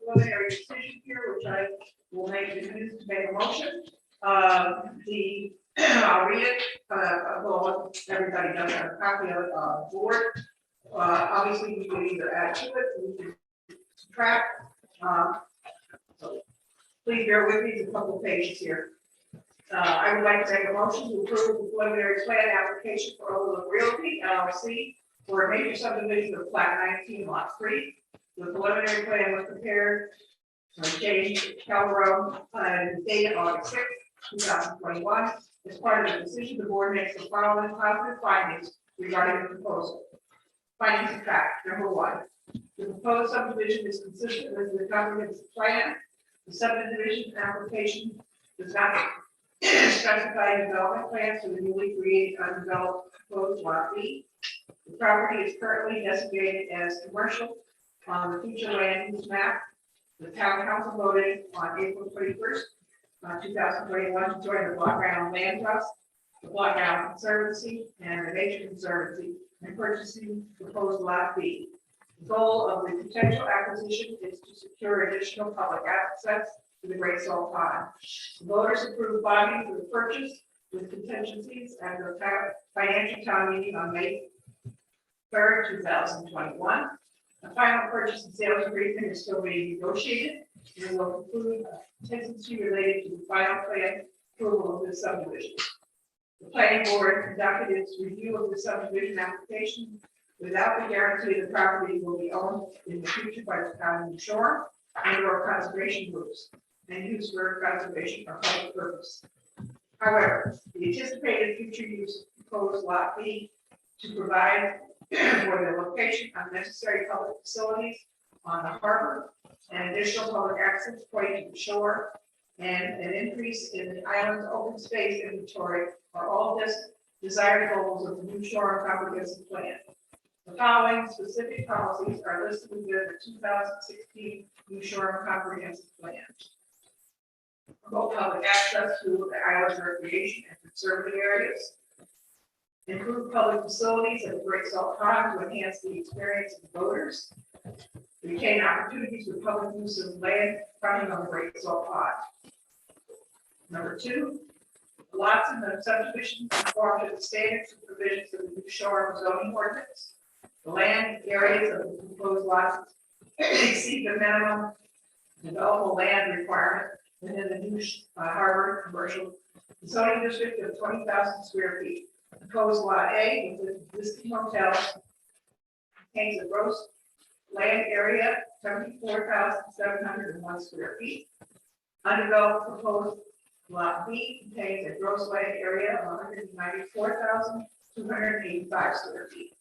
preliminary decision here, which I will make the news to make a motion. I'll read it, well, everybody does have a copy of it, board. Obviously, we can either add to it, we can subtract. So please bear with me, there's a couple of pages here. I would like to make a motion to approve the preliminary plan application for Overlook Realty LLC for a major subdivision of plat 19 lot 3. The preliminary plan was prepared by James Calderon and dated August 6, 2021. As part of the decision, the board makes the following positive findings regarding the proposal. Findings of fact, number 1, the proposed subdivision is consistent with the comprehensive plan. The subdivision application does not specify development plans for the newly created undeveloped proposed lot B. The property is currently designated as commercial on the future land use map. The town council voted on April 21st, 2021 to join the Block Ground Land Trust, the Block Ground Conservancy, and the Nature Conservancy in purchasing proposed lot B. The goal of the potential acquisition is to secure additional public access to the Great Salt Pond. The voters approved bonding for the purchase with contingencies at the financial town meeting on May 3rd, 2021. The final purchase and sales agreement is still being negotiated and will include a contingency related to the final plan approval of this subdivision. The planning board conducted its review of the subdivision application without the guarantee the property will be owned in the future by the town of Shore and/or conservation groups and used for conservation or public purpose. However, the anticipated future use of proposed lot B to provide for the location of necessary public facilities on the harbor and additional public access point to the shore and an increase in the island's open space inventory are all desired goals of the new shore comprehensive plan. The following specific policies are listed within the 2016 New Shore Comprehensive Plan. Promote public access to the island's recreation and conservative areas. Improve public facilities at the Great Salt Pond to enhance the experience of the voters. Retain opportunities for public use of land fronting on the Great Salt Pond. Number 2, lots in the subdivision conform to the standards and provisions of the New Shore zoning ordinance. The land areas of the proposed lots exceed the minimum developable land requirement within the new harbor commercial zoning district of 20,000 square feet. Proposed lot A with the existing hotel contains a gross land area 74,701 square feet. Undeveloped proposed lot B contains a gross land area of 194,285 square feet.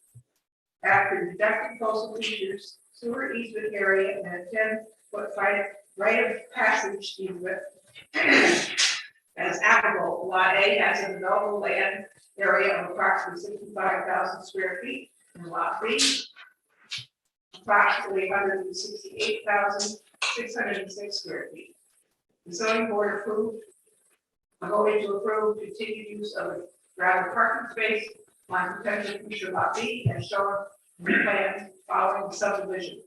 After deducting coastal features, sewer easement area, and a 10-foot right of passage easement as applicable, lot A has a developable land area of approximately 65,000 square feet, and lot B approximately 168,606 square feet. The zoning board voted to approve continued use of the gravel parking space on potential future lot B as shown in the plan following the subdivision.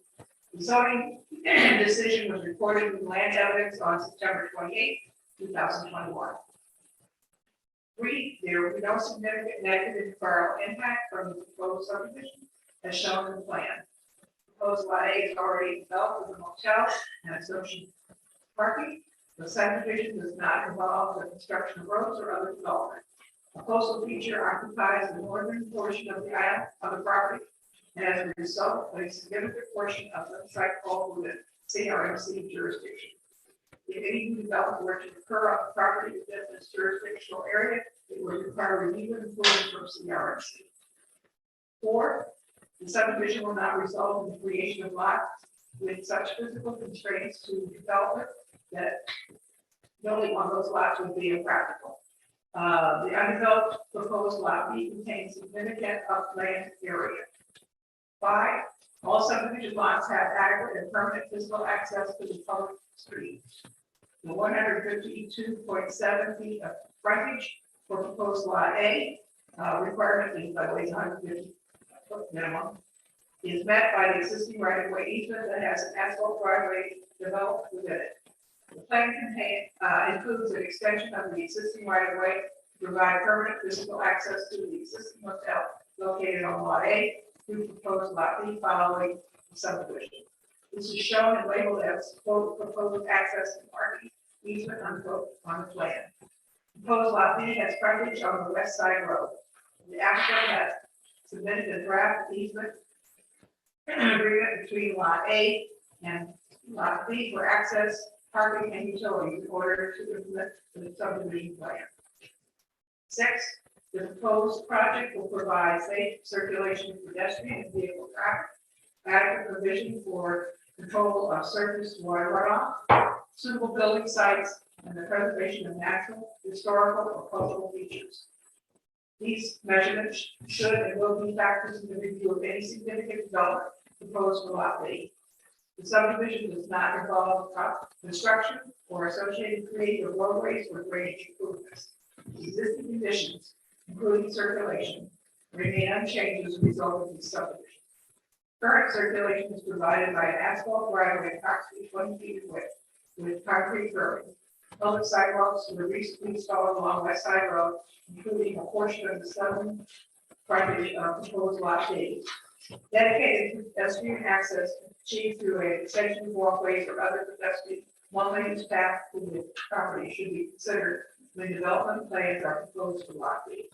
The zoning decision was recorded in land evidence on September 28, 2021. 3, there will be no significant negative environmental impact from the proposed subdivision as shown in the plan. Proposed lot A is already developed with a motel and associated parking. The subdivision does not involve the construction of roads or other development. A coastal feature occupies the northern portion of the island of the property, and as a result, a significant portion of the site falls within CRMC jurisdiction. If any new development were to occur on the property within this jurisdictional area, it would require review and approval from CRMC. 4, the subdivision will not result in the creation of lots with such physical constraints to development that building on those lots would be impractical. The undeveloped proposed lot B contains significant upland area. 5, all subdivision lots have adequate and permanent physical access to the public streets. The 152.7 feet of frontage for proposed lot A, requirement is by the way 150 foot minimum, is met by the existing right-of-way easement that has an asphalt driveway developed within it. The plan includes an extension of the existing right-of-way to provide permanent physical access to the existing hotel located on lot A through proposed lot B following the subdivision. This is shown and labeled as quote proposed access and parking easement unquote on the plan. Proposed lot B has frontage on the west side road. The applicant has submitted a draft easement agreement between lot A and lot B for access, parking, and utilities in order to implement the subdivision plan. 6, the proposed project will provide safe circulation of pedestrian and vehicle traffic, adequate provision for control of surface water runoff, suitable building sites, and the preservation of natural, historical, or cultural features. These measurements should and will be factors in the review of any significant development proposed for lot B. The subdivision does not involve construction or associated creative roadways or drainage improvements. Existing conditions, including circulation, remain unchanged as a result of the subdivision. Current circulation is provided by an asphalt driveway approximately 20 feet in width with concrete curbing. Public sidewalks were recently installed along West Side Road, including a portion of the southern frontage of proposed lot B. Dedicated pedestrian access achieved through an extension of walkways or other pedestrian one-lane path to the property should be considered when development plans are proposed for lot B.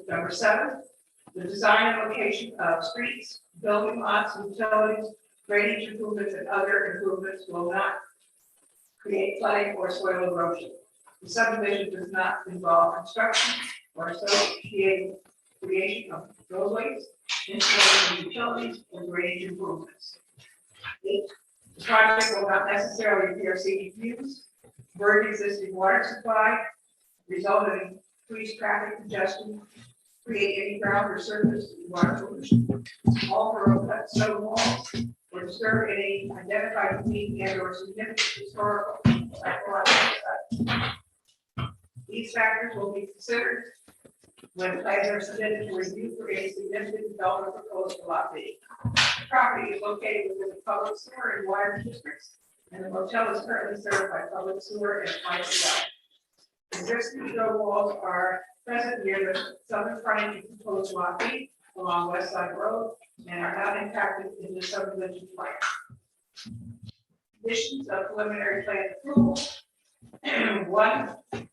Number 7, the design and location of streets, building lots, utilities, drainage improvements, and other improvements will not create flooding or soil erosion. The subdivision does not involve construction or associated creation of roadways, installation of utilities, or drainage improvements. 8, the project will not necessarily repair scenic views, burden existing water supply, result in increased traffic congestion, create any ground or surface water pollution, alter or cut stone walls, or disturb any identified unique and or significant historical psychological sites. These factors will be considered when plans are submitted to review for any significant development proposed for lot B. The property is located within the public sewer and water districts, and the motel is currently served by public sewer and private well. Existing stone walls are present near the southern frontage of proposed lot B along West Side Road and are not impacted in the subdivision plan. Conditions of preliminary plan approval. 1, recommended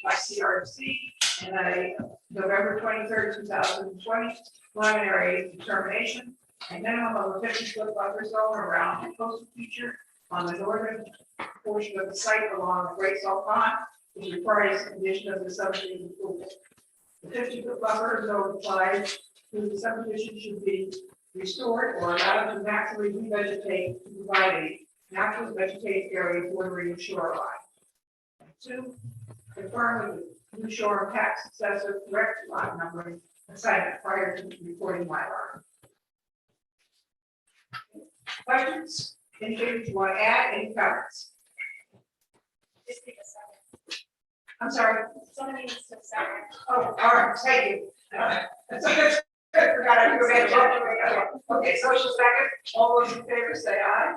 by CRC and a November 23rd, 2020 preliminary determination, a minimum of a 50-foot buffer zone around the coastal feature on the northern portion of the site along the Great Salt Pond, which requires condition of the subdivision approval. The 50-foot buffer zone applies to the subdivision should be restored or allowed to naturally revegetate to provide a natural vegetated area bordering the shoreline. 2, confirm with the new shore impact successor correct lot numbering assignment prior to recording my line. Questions? Anything you want to add? Any comments? Just take a second. I'm sorry. Somebody needs to second. Oh, all right, thank you. That's a good I forgot I forgot to- Okay, social second, all those in favor say aye.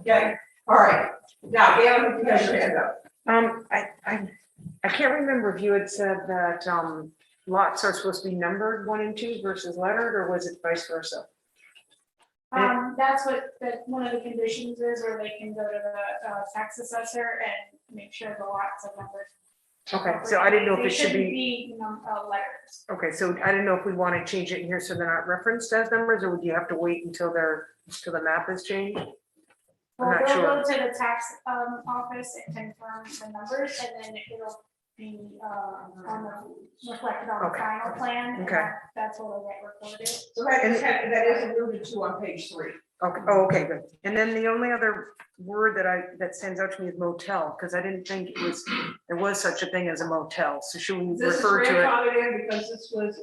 Okay, all right. Now, Gail, you have your hand up. I can't remember if you had said that, lots are supposed to be numbered 1 and 2 versus lettered, or was it vice versa? That's what, one of the conditions is, or they can go to the tax assessor and make sure the lots are numbered. Okay, so I didn't know if They it should shouldn't be, letters. okay, so I didn't know if we want to change it in here so they're not referenced as numbers, or would you have to wait until the map is changed? I'm Well, not they'll sure. go to the tax office and confirm the numbers, and then it'll be reflected on the Okay. final plan. and Okay. That's what will get recorded. So that is alluded to on page 3. Okay, oh, okay, good. And then the only other word that stands out to me is motel, because I didn't think there was such a thing as a motel, so should we This is refer to it? grandfathered in because this was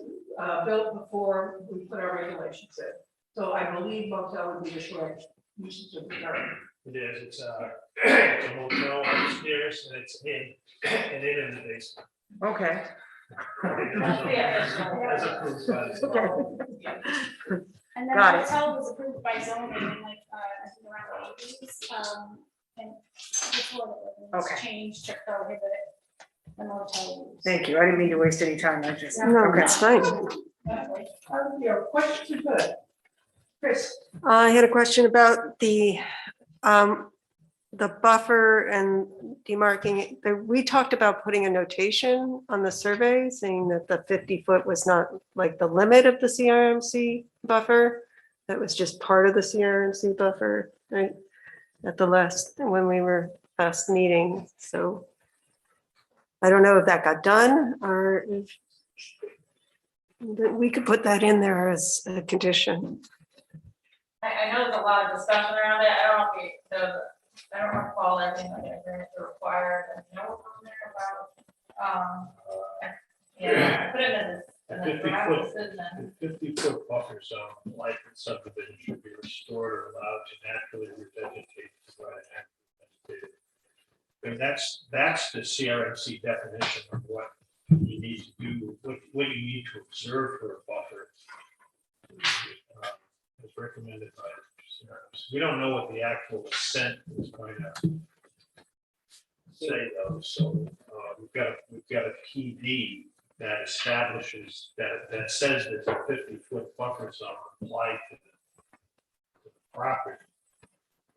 built before we put our regulations in. So I believe motel would be the correct usage of the term. It is, it's a motel upstairs and it's in the basement. Okay, As approved by the. And then Got it. hotel was approved by zoning in like, I think around the 80s, and before the ordinance Okay. changed to prohibit the motel use. thank you. I didn't mean to waste any time. I just, No, okay. that's fine. Your questions are good. Chris? I had a question about the buffer and demarking. We talked about putting a notation on the survey saying that the 50-foot was not like the limit of the CRMC buffer. That was just part of the CRMC buffer, right? At the when we were last meeting. So I don't know if that got done or if we could put that in there as a condition. I know there's a lot of discussion around it, I don't know if I don't recall everything like agreement to require a note on there about, yeah, I put it in the draft 50-foot decision. The 50-foot buffer zone, like in subdivision, should be restored or allowed to naturally revegetate. Provide an active vegetative. And that's the CRMC definition of what you need to do, what you need to observe for a buffer. As recommended by CRMC. We don't know what the actual assent is going to say though, so we've got a PD that establishes, that says that the 50-foot buffer zone applied to the property.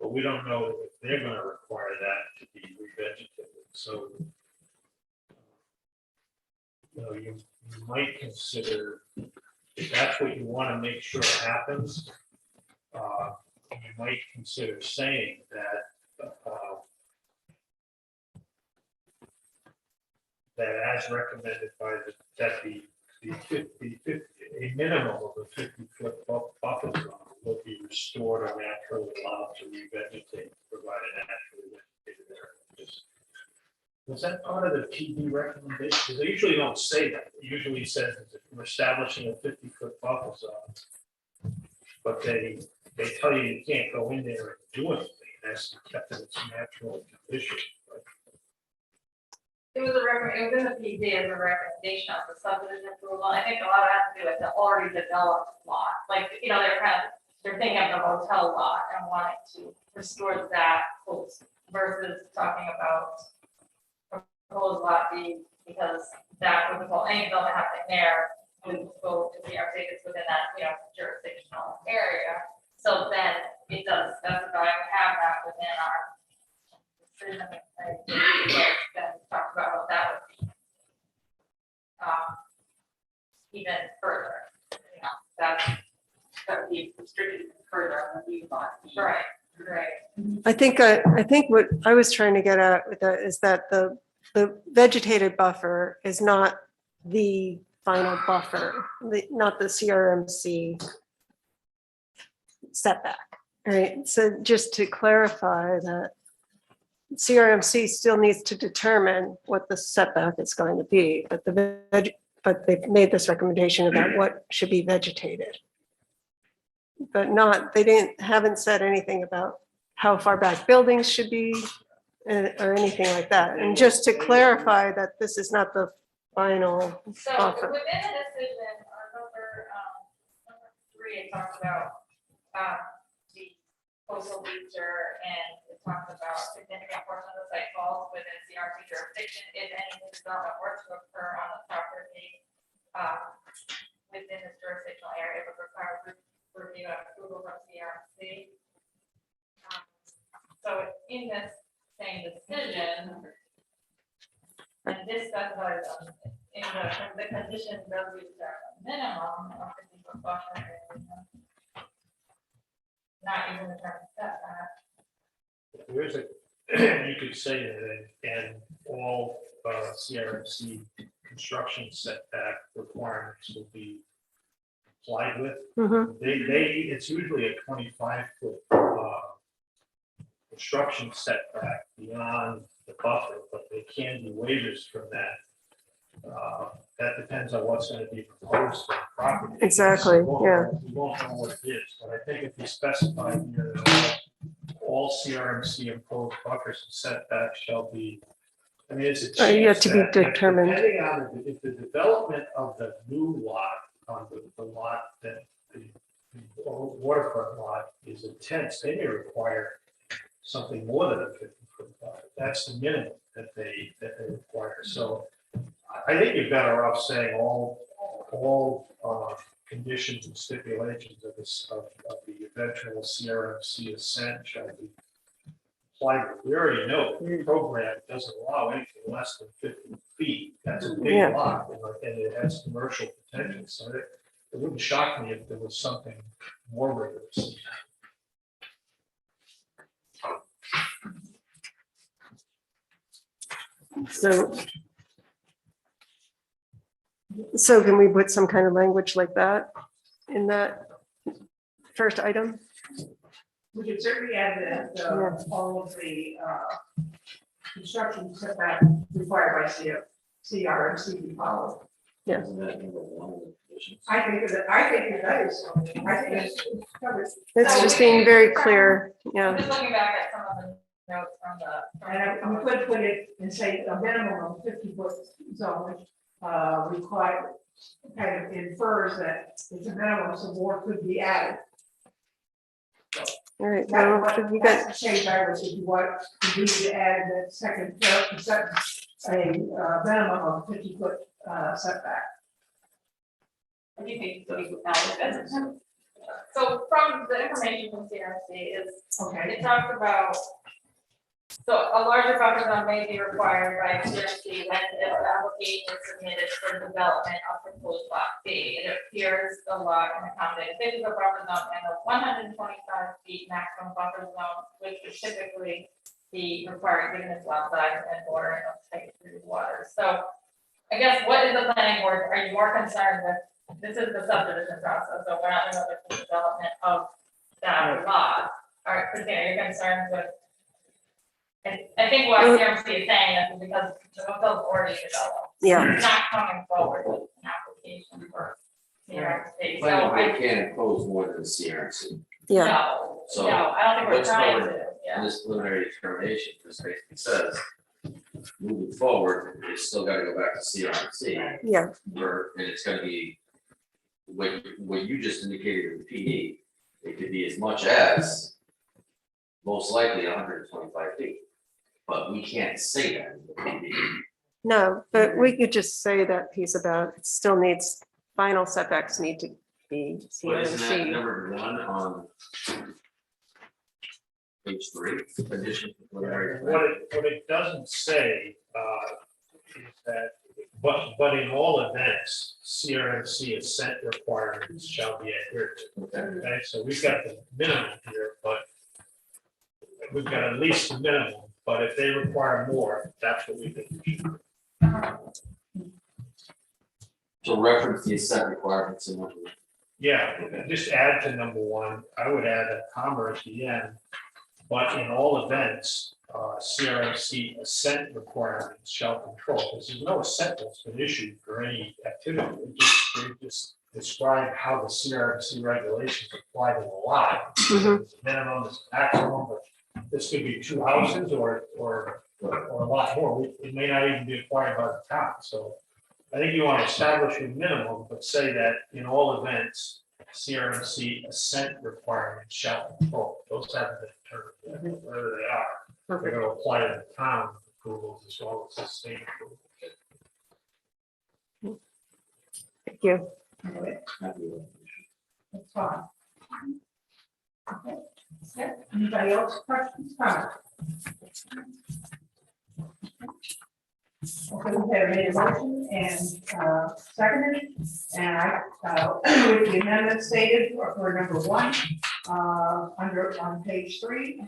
But we don't know if they're gonna require that to be revegetated, so. You might consider, if that's what you wanna make sure happens, you might consider saying that, that as recommended by a minimum of a 50-foot buffer zone will be restored or naturally allowed to revegetate, provide a naturally vegetated area. Was that part of the PD recommendation? Because they usually don't say that. It usually says that we're establishing a 50-foot buffer zone. But they tell you you can't go in there and do anything. That's kept in its natural condition. It was it was in the PD as a recommendation of the subdivision approval. I think a lot of it has to do with the already developed lot. Like, they're thinking of the hotel lot and wanting to restore that close versus talking about proposed lot B, because that would involve any development happening there would go to the it's within that, jurisdictional area. So then it does specify we have that within our decision. Then talk about what that would be. Even further, that would be restricted further on the view lot. Right, right. I think what I was trying to get at with that is that the vegetated buffer is not the final buffer, not the CRMC setback, right? So just to clarify that CRMC still needs to determine what the setback is going to be, but but they've made this recommendation about what should be vegetated. But haven't said anything about how far back buildings should be or anything like that. And just to clarify that this is not the final So buffer. within the decision, our number, it talks about, the coastal feature and it talks about significant portion of the site falls within CRP jurisdiction if any new development were to occur on the property, within this jurisdictional area, but require review and approval from CRC. So in this same decision, and this specifies in the condition does reach a minimum of 50-foot buffer area. Not even the term setback. There's a, you could say that, and all CRMC construction setback requirements will be complied with. Mhm. It's usually a 25-foot construction setback beyond the buffer, but they can be waivers from that. That depends on what's going to be proposed for the property. Exactly, yeah. We won't know what it is, but I think if you specify here that all CRMC imposed buffers and setbacks shall be, I mean, it's a Yet chance to be that determined. depending on if the development of the new lot, on the lot that the waterfront lot is intense, they may require something more than a 50-foot buffer. That's the minimum that they require. So I think you're better off saying all conditions and stipulations of this, of the eventual CRMC assent shall be applied. We already know the program doesn't allow anything less than 50 feet. That's a big Yeah. lot, and it has commercial potential. So it wouldn't shock me if there was something more rigorous. So can we put some kind of language like that in that first item? We could certainly add that, Yeah. all of the, construction setback required by CRMC be followed. Isn't that number one of the conditions? I think that is, I think it's covered. It's just being very clear, I'm yeah. just looking back at some of the notes from And we could put it and say a minimum of 50-foot zone, which require, kind of infers that it's a minimum, so more could be added. All right, well, we got, That's the change I was, if you want, you need to add that second sentence, a minimum of 50-foot setback. What do you think? So from the information from CRC is, Okay. it talks about, so a larger buffer zone may be required by CRC when if the application is submitted for development of proposed lot B. It appears the lot can accommodate 50-foot buffer zone and a 125 feet maximum buffer zone, which would typically be required given its lot size and bordering of tight water. So I guess what is the planning board, are you more concerned with, this is the subdivision process, so we're not in the development of that lot. Are you concerned with? And I think what CRC is saying is because the hotel's already developed. Yeah. It's not coming forward with an application for CRC. So Planning I, board can't impose more than the CRC. yeah, no, So I don't think we're what's trying covered to, yeah. in this preliminary determination, this basically says, moving forward, it's still gotta go back to CRC. yeah, And it's gonna be, what you just indicated in the PD, it could be as much as most likely 125 feet. But we can't say that in the PD. no, but we could just say that piece about it still needs, final setbacks need to be But isn't that CRC. number one on page 3, condition for preliminary plan? What it doesn't say is that, but in all events, CRMC assent requirements shall be adhered to. Okay, so we've got the minimum here, but we've got at least the minimum, but if they require more, that's what we think we should. So reference the assent requirements in number one. Yeah, just add to number one, I would add a comma at the end, but in all events, CRMC assent requirements shall control, because there's no assent that's been issued for any activity. They just describe how the CRMC regulations apply to the lot. Mhm. There's a minimum, there's a maximum, but this could be 2 houses or a lot more. It may not even be acquired by the town, so I think you want to establish a minimum, but say that in all events, CRMC assent requirements shall control. Those haven't been determined yet, whether they are. They're Perfect. going to apply to the town approvals as well as the state approval. Thank you. That's fine. Okay. Yeah. Anybody else questions, comments? Okay, we have made a motion and seconded, and with the amendment stated for number 1, on page 3,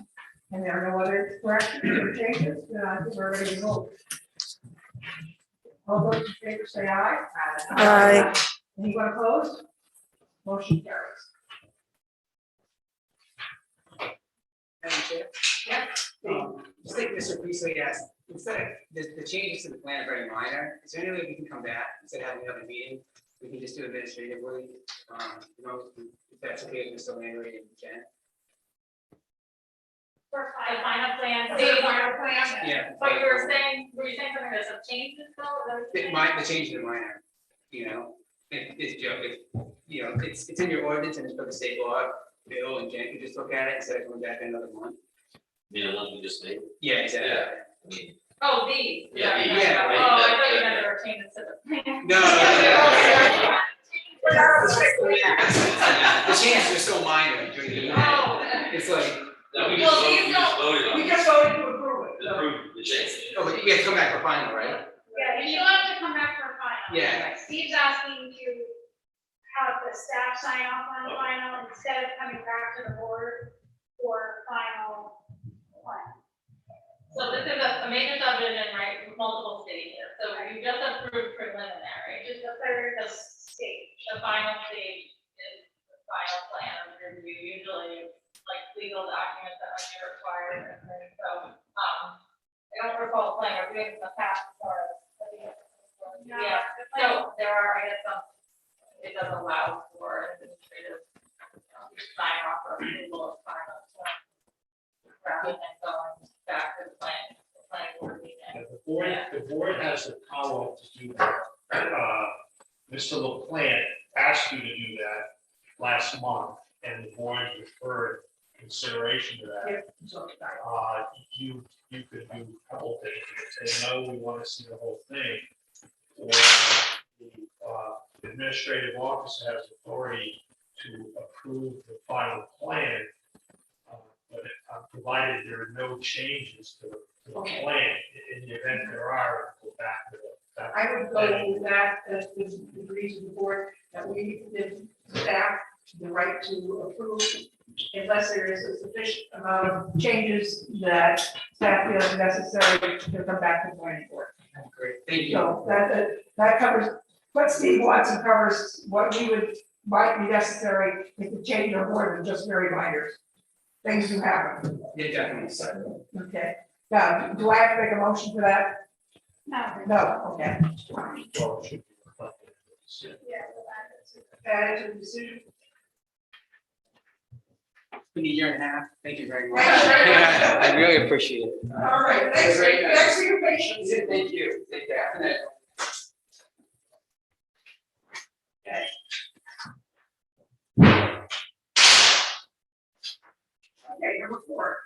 and there are no other corrections or changes, then I think we're ready to vote. All those in favor say aye. Aye. Anyone opposed? Motion carries. Madam Chair? Yeah. Just like Mr. Priestley asked, instead of the changes to the plan are very minor, is there any way we can come back instead of having another meeting? We can just do administratively, if that's okay with Mr. Landry and Jen. For the final plan, The final plan? Yeah. but you were saying something, there's some changes though? The changes are minor, it's in your ordinance and it's for the state law. Bill and Jen can just look at it instead of coming back another month. You know, we just made. Yeah, exactly. Yeah. I mean, Oh, these. Yeah, these. Yeah. Oh, I thought you meant there were changes to the plan. No. The changes are so minor during the meeting. Oh. It's like, No, we Well, just these voted on We it. just voted to approve it. Approve the change. oh, but we have to come back for final, right? Yeah, you still have to come back for a final. Yeah. Steve's asking to have the staff sign off on the final instead of coming back to the board for final plan. So this is a major subdivision, right, multiple stages, so you just approved preliminary, Which is the third stage. the final stage is the final plan review, usually like legal documents that might be required, and then so, I don't recall playing or doing in the past, or. Yeah, so there are, I guess, it does allow for administrative sign off or approval of final plan. Rather than going back to the planning board meeting. The board has the power to do that. Mr. LaPlante asked you to do that last month, and the board referred consideration to that. You could do a couple things, you could say, no, we want to see the whole thing. Or the administrative officer has authority to approve the final plan. But provided there are no changes to the plan, in the event there are, go back to the. I would go with that, as the agrees with the board, that we give staff the right to approve unless there is a sufficient amount of changes that staff feels necessary to come back to the planning board. Great, thank you. So that covers, what Steve wants and covers what might be necessary if the change are more than just very minor things do happen. Yeah, definitely. Okay, now, do I have to make a motion for that? No. No, okay. Well, it should be reflected in the decision. That is a decision. Been a year and a half. Thank you very much. Thank you very much. I really appreciate it. All right, thanks for your patience. Thank you. Take care. Okay, number 4,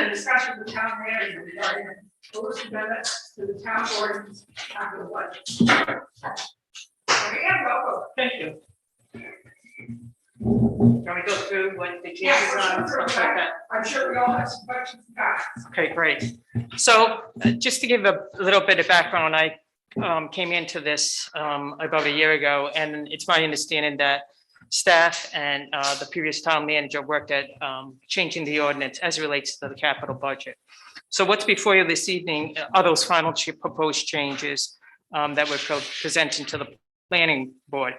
discussion with the town manager regarding proposed amendments to the town ordinance after the budget. Again, welcome. Thank you. Can we go through what the changes Yes, are? we're Stuff like that? I'm sure we all have some questions and comments. Okay, great. So just to give a little bit of background, I came into this about a year ago, and it's my understanding that staff and the previous town manager worked at changing the ordinance as it relates to the capital budget. So what's before you this evening are those final proposed changes that we're presenting to the planning board.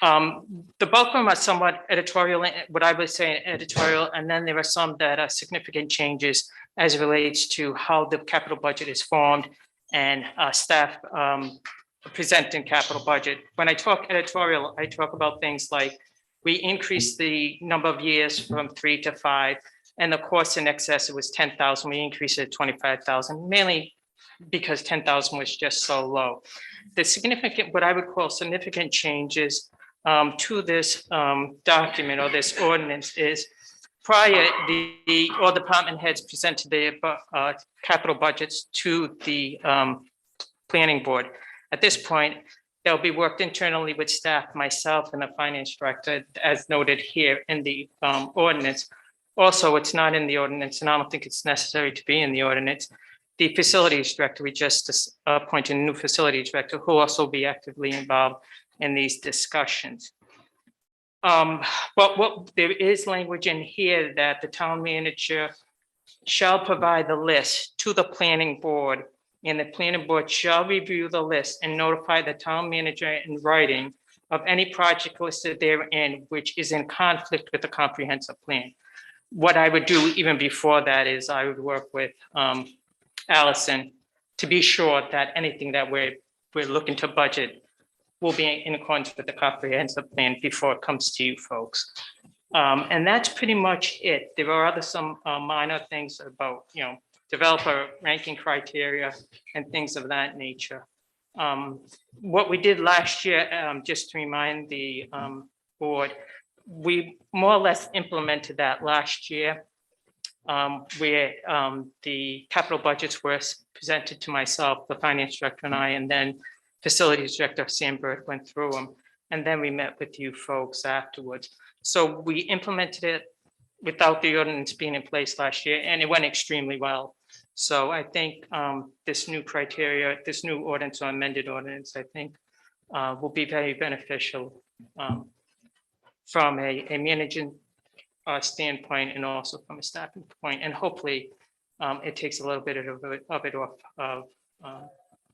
The bulk of them are somewhat editorial, what I would say editorial, and then there are some that are significant changes as it relates to how the capital budget is formed and staff presenting capital budget. When I talk editorial, I talk about things like we increased the number of years from 3 to 5, and the cost in excess, it was 10,000. We increased it to 25,000, mainly because 10,000 was just so low. The significant, what I would call significant changes to this document or this ordinance is prior, all department heads presented their capital budgets to the planning board. At this point, they'll be worked internally with staff, myself and the finance director, as noted here in the ordinance. Also, it's not in the ordinance, and I don't think it's necessary to be in the ordinance. The facilities director, we just appointed a new facilities director who will also be actively involved in these discussions. But there is language in here that the town manager shall provide the list to the planning board, and the planning board shall review the list and notify the town manager in writing of any project listed therein which is in conflict with the comprehensive plan. What I would do even before that is I would work with Allison to be sure that anything that we're looking to budget will be in accordance with the comprehensive plan before it comes to you folks. And that's pretty much it. There are some minor things about, developer ranking criteria and things of that nature. What we did last year, just to remind the board, we more or less implemented that last year, where the capital budgets were presented to myself, the finance director and I, and then facilities director Sam Bird went through them. And then we met with you folks afterwards. So we implemented it without the ordinance being in place last year, and it went extremely well. So I think this new criteria, this new ordinance or amended ordinance, I think will be very beneficial from a managing standpoint and also from a staffing point. And hopefully it takes a little bit of it off of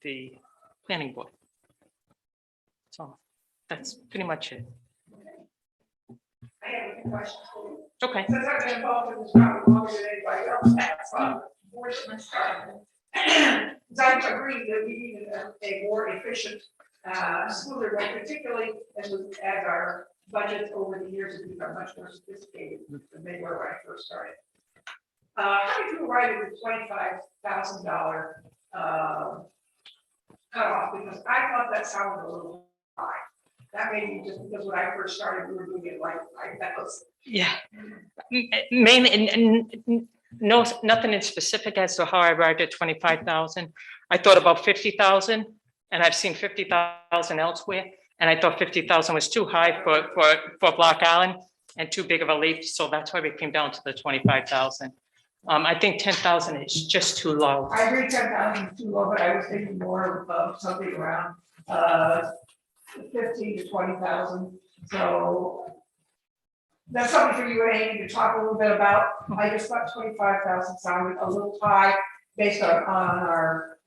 the planning board. So that's pretty much it. I have a question for you. Okay. Since I've been involved in this probably longer than anybody else has, I agree that we need a more efficient school board, particularly as our budgets over the years have become much more sophisticated than they were when I first started. How did you arrive at the $25,000 cutoff? Because I thought that sounded a little high. That may be just because when I first started, we were doing it like that was. Yeah. Mainly, no, nothing in specific as to how I arrived at 25,000. I thought about 50,000, and I've seen 50,000 elsewhere. And I thought 50,000 was too high for Block Island and too big of a leap. So that's why we came down to the 25,000. I think 10,000 is just too low. I agree 10,000 is too low, but I was thinking more of something around 15 to 20,000. So that's something for you, Amy, to talk a little bit about. I just thought 25,000 sounded a little high based on our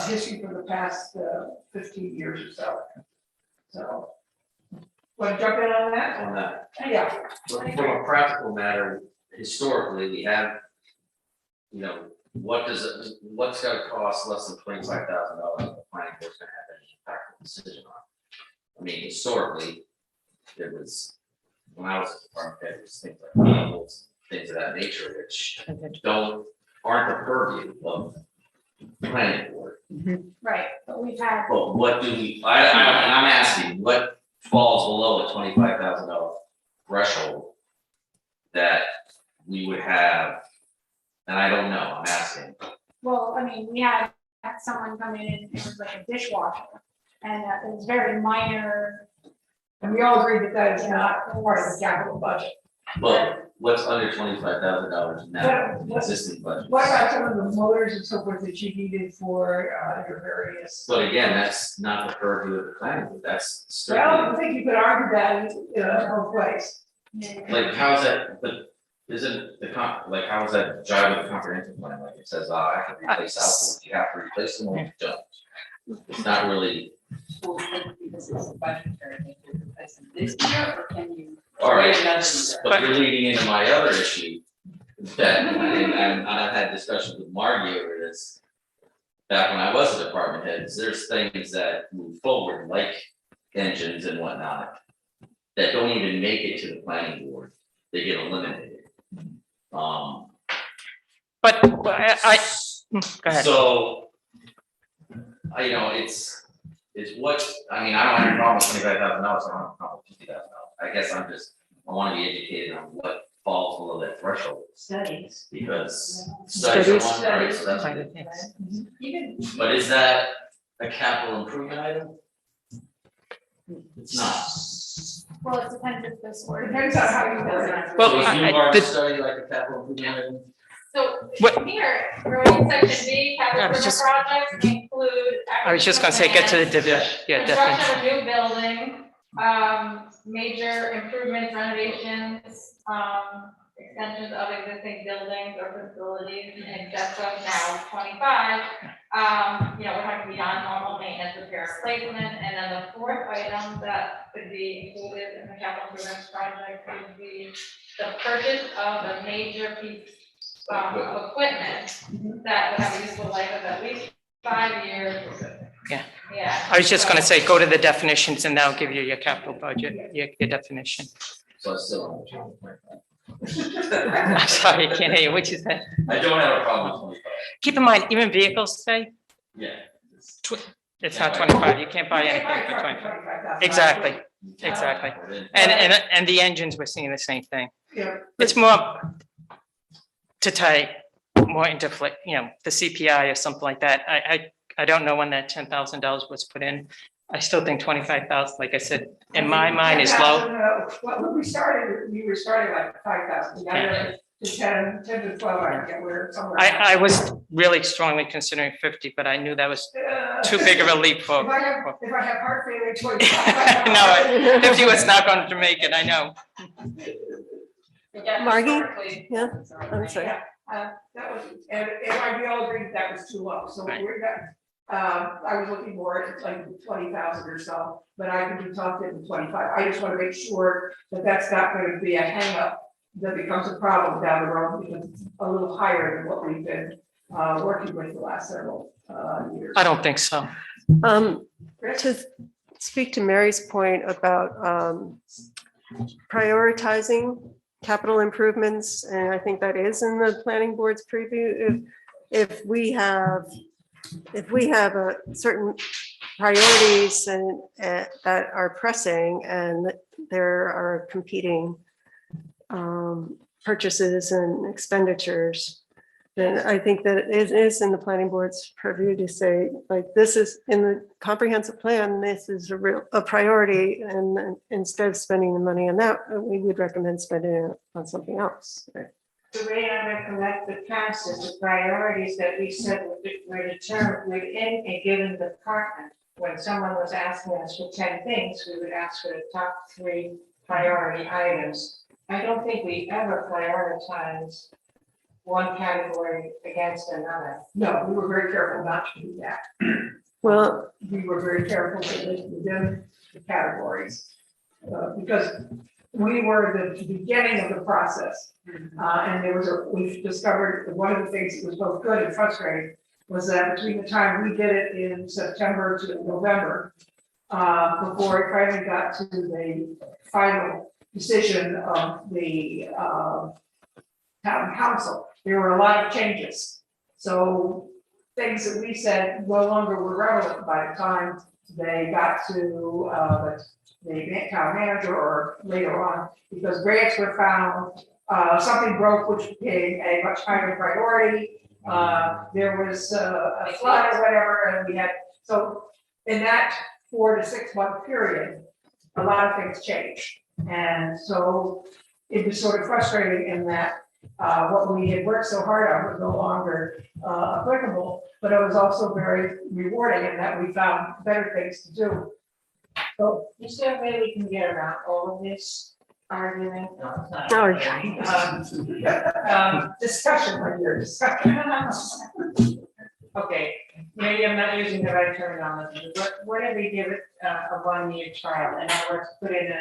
history for the past 15 years or so. So, want to jump in on that? On that, Yeah. from a practical matter, historically, we have, what's gonna cost less than $25,000 the planning board's gonna have any impactful decision on? I mean, historically, there was, when I was a department head, there was things like vehicles, things of that nature, which aren't the purview of the planning board. Right, but we've had, But what do we, and I'm asking, what falls below a $25,000 threshold that we would have? And I don't know, I'm asking. well, I mean, we had someone come in and it was like a dishwasher. And it was very minor. And we all agree that that is not part of the capital budget. But what's under $25,000 now, What- existing budget? What about some of the motors and so forth that you needed for your various? But again, that's not the purview of the planning board, that's Well, I strictly, think you could argue that both ways. like, how's that, but isn't like, how is that jive with the comprehensive plan, like, it says, I have to replace outboards, you have to replace them or you don't. It's not really, This is budgetary, thing to replace them this year, or can you? all right, wait another year? but you're leading into my other issue. That, and I've had discussions with Margie over this. Back when I was a department head, there's things that move forward, like engines and whatnot. That don't even make it to the planning board, they get eliminated. But go ahead. So, it's is what, I mean, I don't have a problem with $25,000, I don't have a problem with $50,000. I guess I wanna be educated on what falls below that threshold, Studies. because studies are one, right, so that's. Kind of things. Even, But is that a capital improvement item? It's not. Well, it depends if this ordinance. Depends on how you word it. Well, So is I- New Harvard the- study like a capital improvement item? so What- here, we're in section B, capital I was improvement just- projects include. I was just gonna say, get to the definition, yeah, definition. Construction of new building, major improvements, renovations, extensions of existing buildings or facilities in excess of now 25. We're talking beyond normal maintenance, repair, replacement, and then the fourth item that could be included in the capital improvement project would be the purchase of a major piece of equipment that would have a useful life of at least 5 years. Yeah. Yeah. I was just gonna say, go to the definitions and that'll give you your capital budget, your definition. So it's still. I'm sorry, I can't hear you, what you said. I don't have a problem with 25. Keep in mind, even vehicles today, Yeah. it's not 25, you can't buy anything for 25. Exactly, exactly. And the engines, we're seeing the same thing. Yeah. It's more to tie more into, the CPI or something like that. I don't know when that $10,000 was put in. I still think 25,000, like I said, in my mind is low. Well, when we started, we were starting like 5,000, we got it to 10 to 12, I forget where somewhere. I was really strongly considering 50, but I knew that was too big of a leap for. If I have heart failure, 25. No, 50 was not going to make it, I know. Margie? Yeah, I'm sorry. That was, and we all agreed that was too low, so we're not, I was looking more at like 20,000 or so, but I can be talked into 25. I just want to make sure that that's not going to be a hang up that becomes a problem down the road, because it's a little higher than what we've been working with the last several years. I don't think so. To speak to Mary's point about prioritizing capital improvements, and I think that is in the planning board's preview. If we have a certain priorities and that are pressing, and there are competing purchases and expenditures, then I think that it is in the planning board's purview to say, like, this is in the comprehensive plan, this is a priority, and instead of spending the money on that, we would recommend spending it on something else. The way I recollect the past is the priorities that we set were determined within a given department. When someone was asking us for 10 things, we would ask for the top 3 priority items. I don't think we ever prioritize one category against another. No, we were very careful not to do that. Well, We were very careful to list within the categories, because we were the beginning of the process. And we discovered that one of the things that was both good and frustrating was that between the time we did it in September to November, before it finally got to the final decision of the town council, there were a lot of changes. So things that we said no longer were relevant by the time they got to the town manager or later on, because grants were found, something broke, which became a much higher priority. There was a flood or whatever, and we had, so in that 4 to 6 month period, a lot of things changed. And so it was sort of frustrating in that what we had worked so hard on was no longer applicable, but it was also very rewarding in that we found better things to do. So Is there a way we can get around all of this argument? No, it's not. discussion right here, discussion. Okay, maybe I'm not using the right terminology, but what if we give it a 1-year trial, and I was put in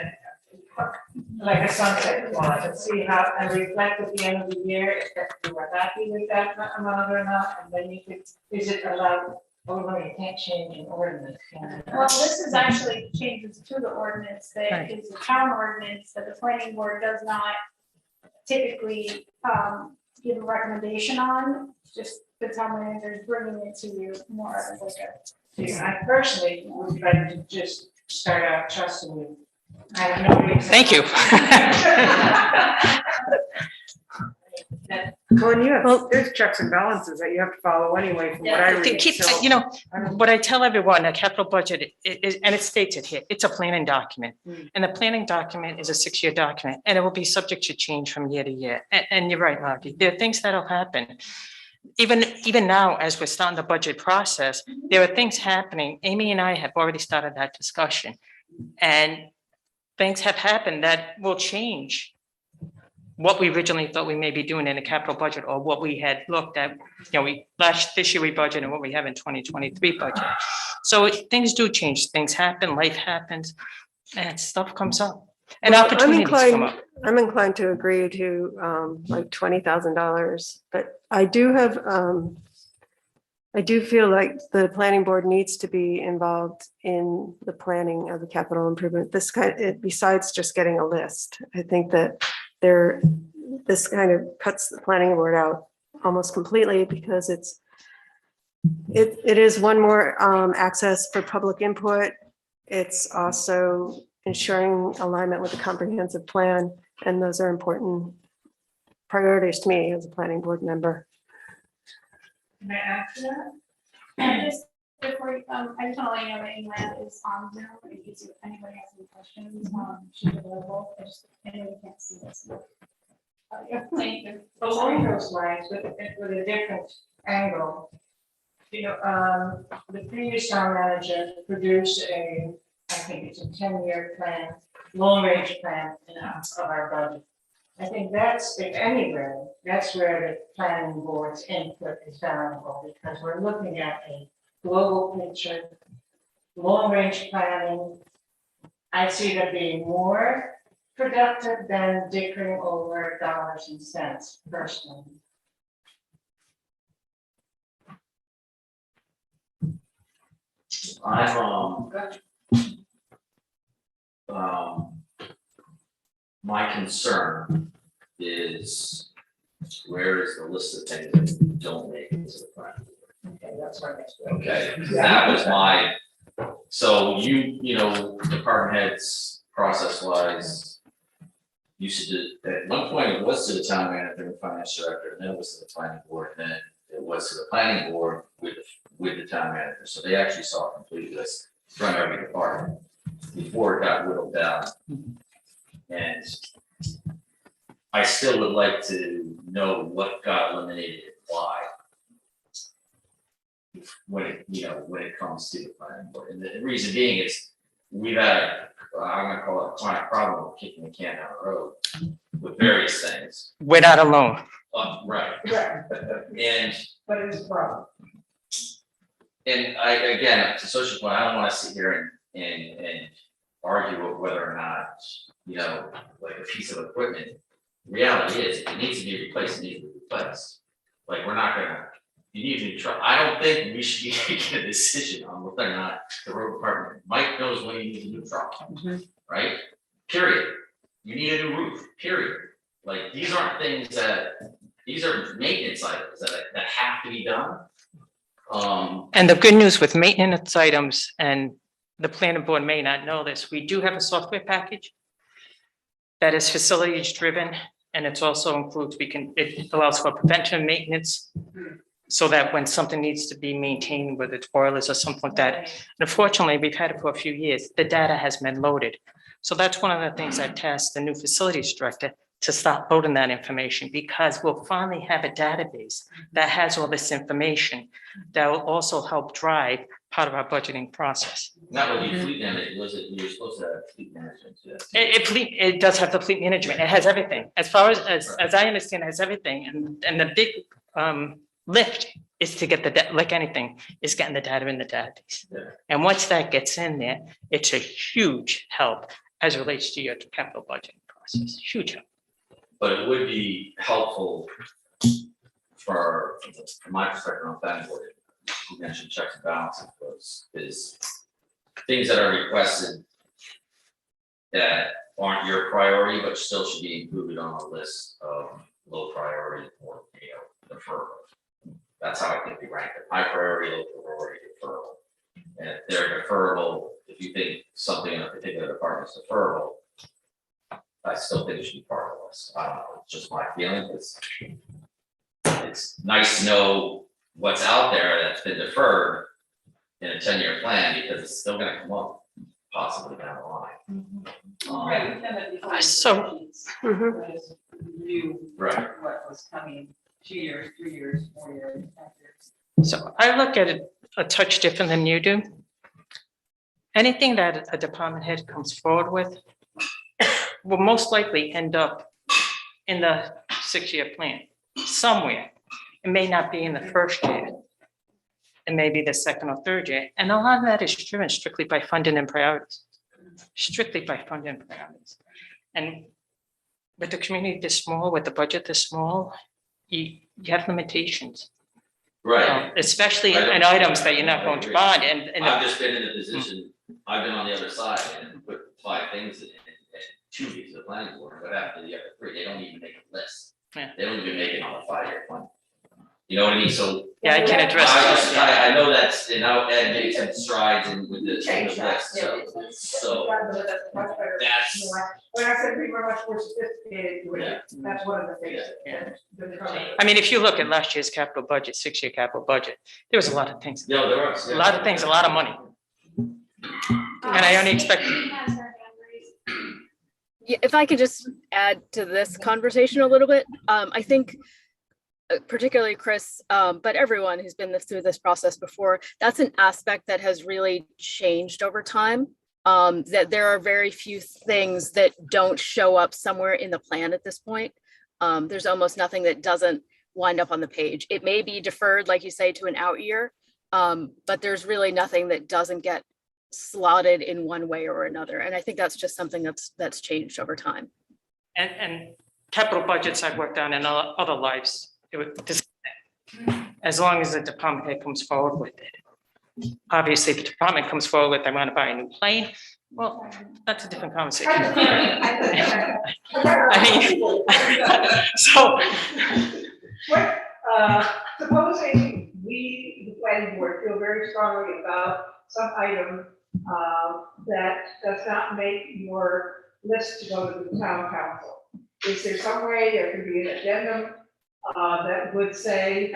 like a sunset clause, and see how, and reflect at the end of the year, if we were happy with that amount or not, and then you could, is it allowed? Oh, no, you can't change an ordinance, can you? Well, this is actually changes to the ordinance that is a town ordinance that the planning board does not typically give a recommendation on, just the town manager is bringing it to you more of like I personally would like to just start out trusting you. I have no reason. Thank you. Well, and you have, there's checks and balances that you have to follow anyway from what I read. So You know, I don't- what I tell everyone, a capital budget is, and it states it here, it's a planning document. Mm. And the planning document is a 6-year document, and it will be subject to change from year to year. And you're right, Marty, there are things that'll happen. Even now, as we're starting the budget process, there are things happening. Amy and I have already started that discussion. And things have happened that will change what we originally thought we may be doing in the capital budget, or what we had looked at, this year we budgeted and what we have in 2023 budget. So things do change, things happen, life happens, and stuff comes up, and Well, opportunities come up. I'm inclined to agree to like $20,000, but I do have, I do feel like the planning board needs to be involved in the planning of the capital improvement. Besides just getting a list, I think that this kind of cuts the planning board out almost completely, because it is one more access for public input. It's also ensuring alignment with the comprehensive plan, and those are important priorities to me as a planning board member. May I ask that? And just before, I just want to let you know that England is on Zoom, in case if anybody has any questions, she's available. I know you can't see this. Thank you. Along those lines, with a different angle, the previous town manager produced I think it's a 10-year plan, long-range plan of our budget. I think that's, if anywhere, that's where the planning board's input is valuable, because we're looking at a global picture, long-range planning. I see that being more productive than dickering over dollars and cents personally. My concern is, where is the list of things that don't make it to the plan? Okay, that's our next. Okay, that was my, so department heads, process wise, used to, at one point it was to the town manager and finance director, and then it was to the planning board, and then it was to the planning board with the town manager. So they actually saw a complete list from every department before it got whittled down. And I still would like to know what got eliminated and why. When it comes to the planning board. And the reason being is, we've had, I'm gonna call it a chronic problem of kicking the can down the road with various things. We're not alone. Right. Right, And but it's a problem. again, to social point, I don't wanna sit here and argue over whether or not, like a piece of equipment. Reality is, if it needs to be replaced, it needs to be replaced. Like, we're not gonna, you need to try, I don't think we should be making a decision on whether or not the road department, Mike knows when he needs a new truck, right? Period. You need a new roof, period. Like, these aren't things these are maintenance items that have to be done. And the good news with maintenance items, and the planning board may not know this, we do have a software package that is facilities driven, and it's also includes, it allows for preventive maintenance, so that when something needs to be maintained, whether it's boilers or something like that. And unfortunately, we've had it for a few years, the data has been loaded. So that's one of the things I tasked the new facilities director to start loading that information, because we'll finally have a database that has all this information that will also help drive part of our budgeting process. That would be fleet management, was it, you're supposed to have fleet management too? It does have the fleet management. It has everything. As far as I understand, it has everything. And the big lift is to get like anything, is getting the data in the database. Yeah. And once that gets in there, it's a huge help as it relates to your capital budgeting process. Huge help. But it would be helpful from my perspective on planning board, you mentioned checks and balances, is things that are requested that aren't your priority, but still should be included on a list of low priority or, deferral. That's how I think we rank it, high priority, low priority, deferral. deferrable, if you think something in a particular department is deferrable, I still think it should be part of this. I don't know, it's just my feeling, it's nice to know what's out there that's been deferred in a 10-year plan, because it's still gonna come up possibly down the line. Right, we've done that before. So- Mhm. Whereas Knew Right. what was coming, 2 years, 3 years, 4 years, 5 years. So I look at it a touch different than you do. Anything that a department head comes forward with will most likely end up in the 6-year plan somewhere. It may not be in the first year. It may be the second or third year. And a lot of that is driven strictly by funding and priorities. Strictly by funding and priorities. And with the community this small, with the budget this small, you have limitations. Right. Especially I don't- in items that you're not going to buy and. I've just been in a position, I've been on the other side and put 5 things in, and 2 weeks of the planning board, but after the other 3, they don't even make a list. Yeah. They don't even make it on a 5-year plan. You know what I mean? So Yeah, I can address that. I know that's, you know, Ed made some strides in with the Change that, list, so Much better. that's, When I said we were much more sophisticated, Yeah. that's one of the things. Yeah. that- I mean, if you look at last year's capital budget, 6-year capital budget, there was a lot of things, no, there was. a lot of things, a lot of money. And I only expect, Yeah, if I could just add to this conversation a little bit, I think particularly Chris, but everyone who's been through this process before, that's an aspect that has really changed over time. That there are very few things that don't show up somewhere in the plan at this point. There's almost nothing that doesn't wind up on the page. It may be deferred, like you say, to an out year, but there's really nothing that doesn't get slotted in one way or another. And I think that's just something that's changed over time. and capital budgets I've worked on in other lives, it would, as long as the department head comes forward with it. Obviously, if the department comes forward with, I want to buy a new plane, well, that's a different conversation. I mean, so, What, supposing we, the planning board, feel very strongly about some item that does not make your list to go to the town council. Is there some way there could be an addendum that would say,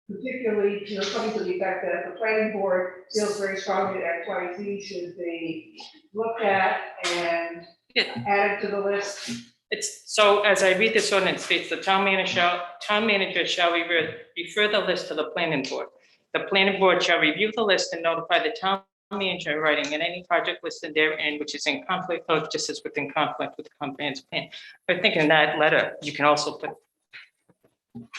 particularly to something to the effect that the planning board feels very strongly that X, Y, Z should be looked at and added to the list? it's, so as I read this ordinance, states the town manager shall refer the list to the planning board. The planning board shall review the list and notify the town manager in writing and any project listed therein which is in conflict, or just as within conflict with the comprehensive plan. I think in that letter, you can also put.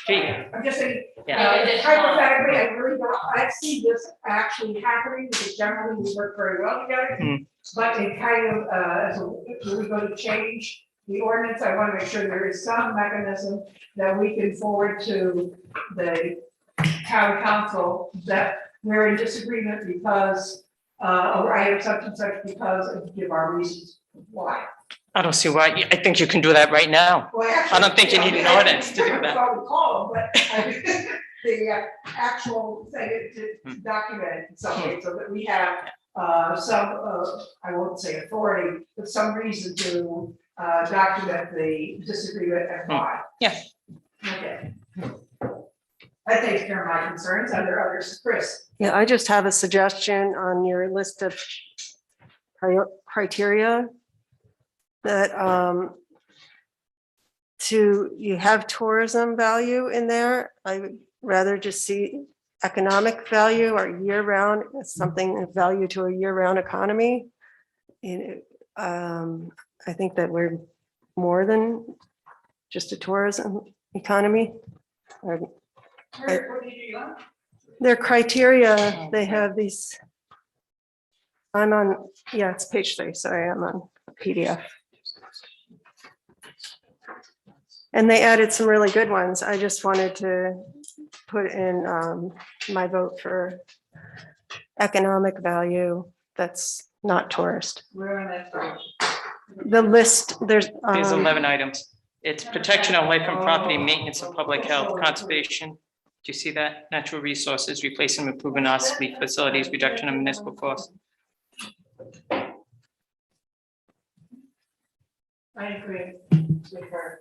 Gee, I'm just saying, yeah, hypothetically, I really don't, I see this actually happening, because generally we work very well together. Mm. But it kind of, as we're going to change the ordinance, I want to make sure there is some mechanism that we can forward to the town council that we're in disagreement because, or I have such and such because, and give our reasons why. I don't see why, I think you can do that right now. Well, I don't think you need an ordinance to do that. That's what we call them, but the actual thing to document it in some way, so that we have some, I won't say authority, but some reason to document the disagreement and why. Yeah. Okay. That takes care of my concerns. Are there others? Chris? Yeah, I just have a suggestion on your list of criteria that you have tourism value in there. I would rather just see economic value or year-round, something of value to a year-round economy. I think that we're more than just a tourism economy. What did you want? Their criteria, they have these. I'm on, yeah, it's page 3, sorry, I'm on PDF. And they added some really good ones. I just wanted to put in my vote for economic value that's not tourist. We're on that page. The list, there's. There's 11 items. It's protection of life and property, maintenance of public health, conservation, Do you see that? Natural resources, replacing and improving obsolete facilities, reduction of municipal costs. I agree with her.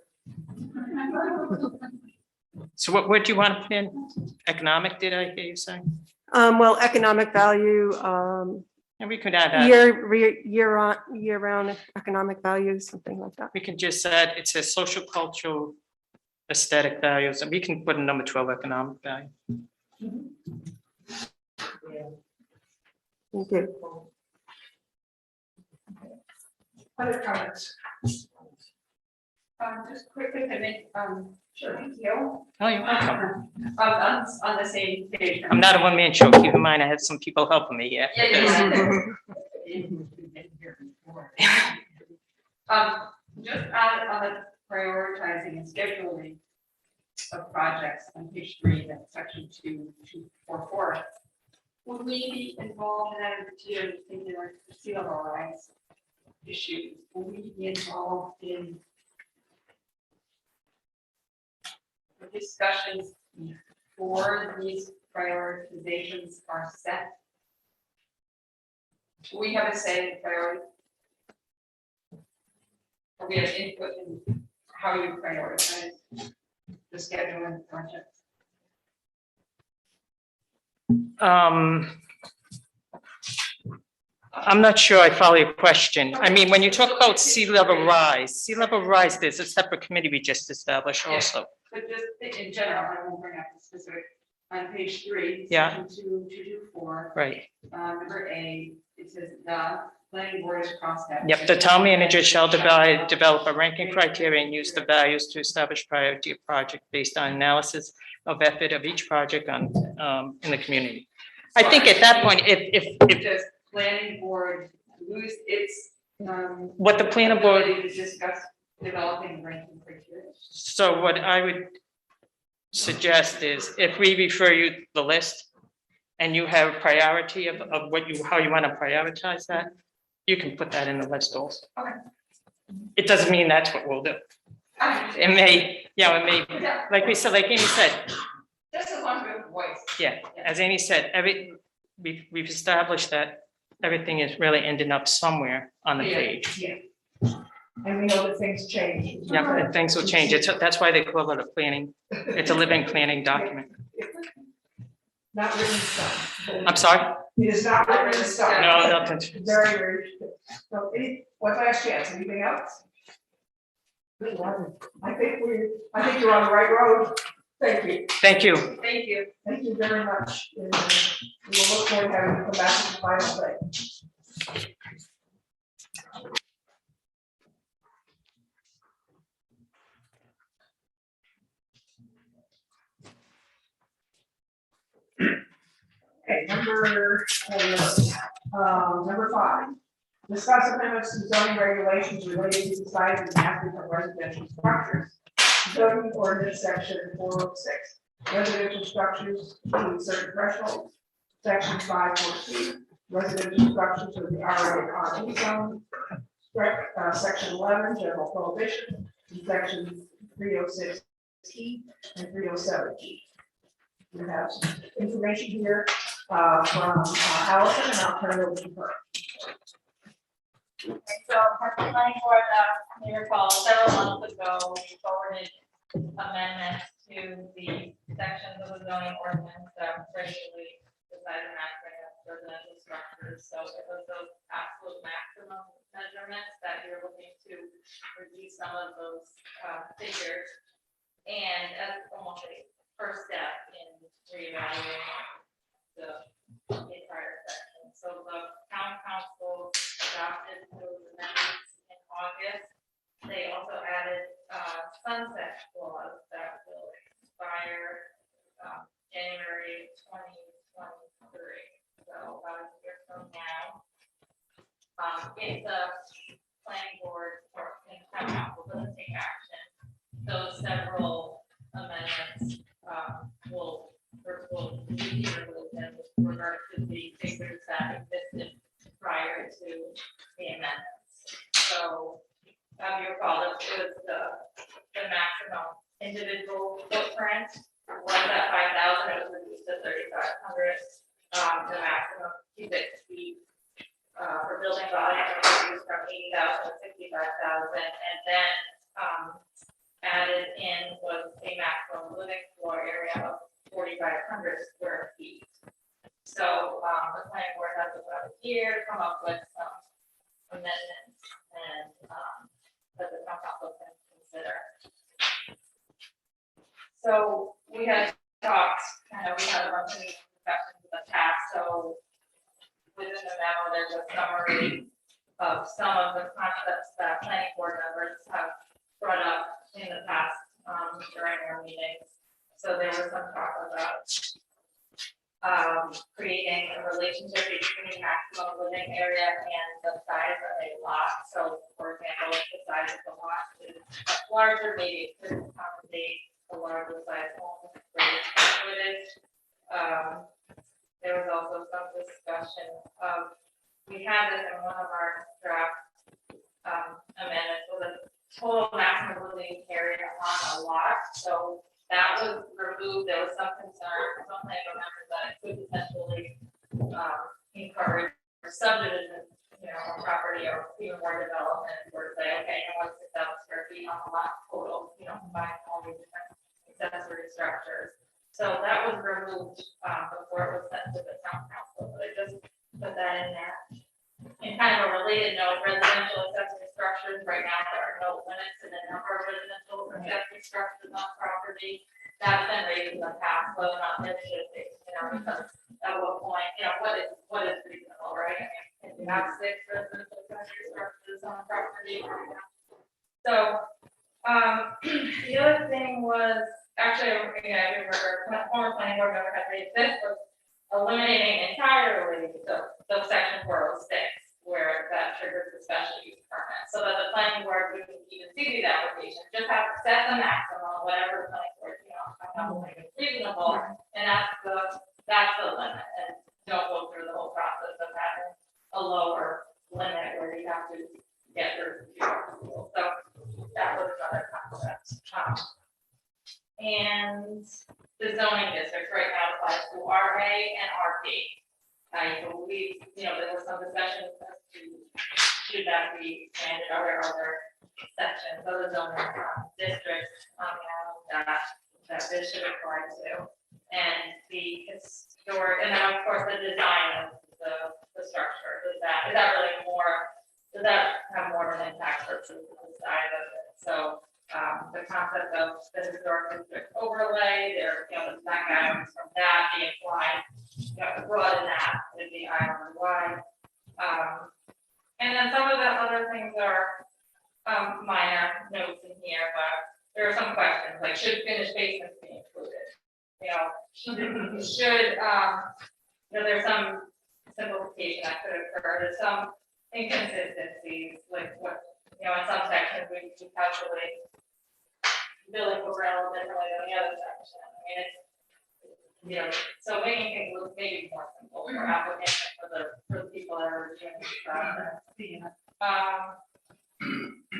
So what do you want to put in? Economic, did I hear you say? Well, economic value, And we could add that. year-round economic value, something like that. We can just add, it says social, cultural, aesthetic values, and we can put a number 12 economic value. Thank you. Other comments? Just quickly, I think, Sure. thank you. Oh, you're welcome. On the same page. I'm not a one-man show. Keep in mind, I have some people helping me here. Just on the prioritizing and scheduling of projects on page 3, that section 244. Would we be involved in that too, thinking like sea level rise issues? Will we be involved in the discussions before these prioritizations are set? Do we have a say in priority? Or we have input in how you prioritize the scheduling of projects? I'm not sure I follow your question. I mean, when you talk about sea level rise, there's a separate committee we just established also. But just in general, I won't bring up the specific, on page 3, Yeah. section 224. Right. Number A, it says the planning board is crossed out. Yep, the town manager shall develop a ranking criteria and use the values to establish priority of project based on analysis of effort of each project on, in the community. I think at that point, if Does planning board lose its, what the planning board, ability to discuss developing ranking criteria? so what I would suggest is if we refer you the list and you have a priority of what you, how you want to prioritize that, you can put that in the list also. Okay. It doesn't mean that's what we'll do. It may, yeah, it may, like we said, like Amy said, Just as long as we have a voice. yeah, as Amy said, we've established that everything is really ending up somewhere on the Yeah, page. yeah. And we know that things change. Yeah, and things will change. That's why they call it a planning. It's a living planning document. Not written stuff. I'm sorry? It is not written stuff. No, nothing. Very, very. So, what's last chance? Anything else? I think you're on the right road. Thank you. Thank you. Thank you. Thank you very much. And we will look forward to having you come back to the final say. Okay, number 5. Discuss amendments to zoning regulations relating to the size and mapping of residential structures. Zoning ordinance section 406. Residential structures to certain thresholds. Section 514. Residential structures of the RA zone. Section 11, general prohibition. And section 306 T and 307 T. We have some information here from Allison, and I'll turn it over to her. So, Park Planning Board, you recall several months ago, we forwarded amendments to the sections of the zoning ordinance that regulate the size and mapping of residential structures. So it was those absolute maximum measurements that you're looking to reduce some of those figures. And as almost a first step in reevaluating the entire section. So the town council adopted those amendments in August. They also added sunset clause that will expire January 2023. So about a year from now. If the planning board or town council doesn't take action, those several amendments will be removed in regard to the figures that existed prior to the amendments. So, you recall, it was the maximum individual footprint was at 5,000 the maximum cubic feet for building volume reduced from 80,000 to 65,000, and then added in was a maximum living floor area of 4,500 square feet. So the planning board has about a year to come up with some amendments and that the town council can consider. So we had talked, we had a bunch of discussions in the past, so within the memo, there's a summary of some of the concepts that planning board members have brought up in the past during our meetings. So there was some talk about creating a relationship between maximum living area and the size of a lot. So for example, if the size of the lot is larger, maybe it could accommodate a larger size home with greater square footage. There was also some discussion of, we had this in one of our draft amendments, with a total maximum living area on a lot. So that was removed. There was some concern, some planning members that it could potentially encourage subdivision, on property or even more development, or say, okay, I want 6,000 square feet on a lot total, combine all these different accessory structures. So that was removed before it was sent to the town council, but I just put that in there. In kind of a related note, residential accessory structures, right now, there are no limits to the number of residential accessory structures on property. That's been raised in the past, whether or not there should be, because at what point, what is reasonable, right? I mean, if you have 6 residential accessory structures on property. So, the other thing was, actually, I remember former planning board member had raised this, was eliminating entirely the section 406, where that triggers the special use permit, so that the planning board wouldn't even see these applications, just have to set the maximum, whatever the planning board, is reasonable, and that's the limit, and don't go through the whole process of having a lower limit where you have to get through. So that was another concept. And the zoning district right now applies to RA and RP. I believe, there was some discussion as to should that be expanded, are there other sections of the zoning district that this should apply to? And the historic, and then of course the design of the structure, is that really more, does that have more of an impact versus the side of it? So the concept of the historic district overlay, there, the back items from that being applied, broaden that to the island wide. And then some of the other things are minor notes in here, but there are some questions, like should finished basements be included? Should there's some simplification that could occur, there's some inconsistencies, like what, in some sections we calculate building program differently than the other section. I mean, it's, so making things look maybe more simple for applicants, for the people that are doing this process.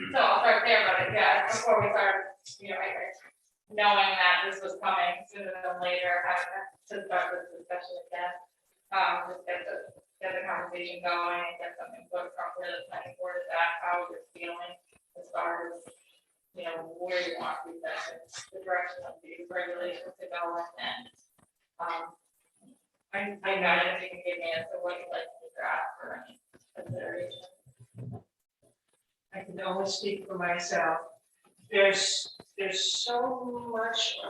So I'll start there, but yeah, before we start, knowing that this was coming sooner than later, having to start this discussion again, just get the conversation going and get some input from where the planning board is at, how you're feeling as far as, where you want these sections, the direction of these regulations to go in, and I got it, if you can give me as to what you'd like to draft for any consideration. I can only speak for myself. There's so much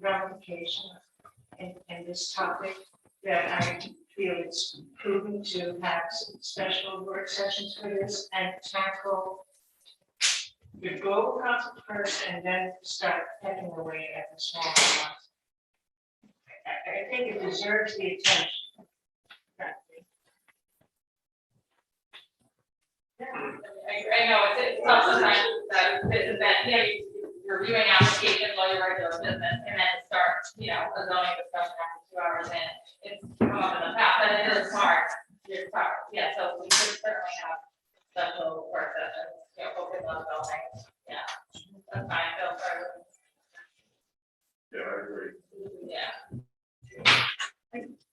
ramification in this topic that I feel it's prudent to have some special work sessions for this and tackle the global concept first and then start pegging away at the small ones. I think it deserves the attention. I know it's tough sometimes that you're reviewing applications while you're regular business and then start, a zoning discussion after 2 hours in. It's come up in the past, but it is hard. Yeah, so we could certainly have special work sessions, focus on zoning. Yeah, that's fine. Feel free. Yeah, I agree. Yeah.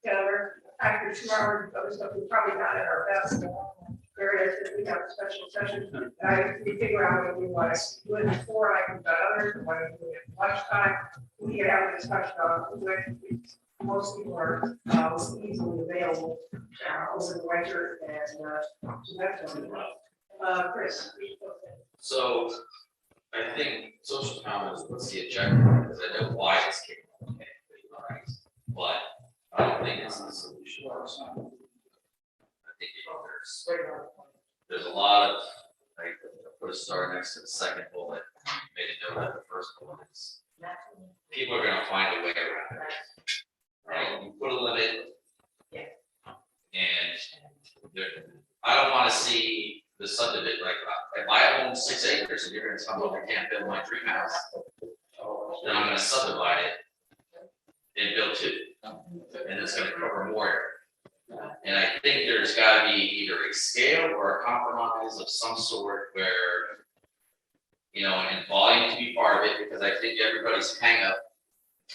together after 2 hours, other stuff, we're probably not at our best. Areas that we have special sessions, we figure out what we want to do it before, I can, others, what we do at lunchtime. We can have a discussion on when most people are easily available over the winter and so that's what we want. Chris. So I think social comments, what's the objective, because I know why this came up, okay, but I don't think it's the solution. I think, you know, there's a lot of, like, put a star next to the second bullet, made a note of the first bullet is, people are gonna find a way around it. Right, you put a limit. And there, I don't wanna see the subdivision, like, if I own 6 acres and you're gonna tell me I can't build my dream house, then I'm gonna subdivide it and build 2, and it's gonna cover more area. And I think there's gotta be either a scale or a compromise of some sort where, you know, and volume can be part of it, because I think everybody's hang up,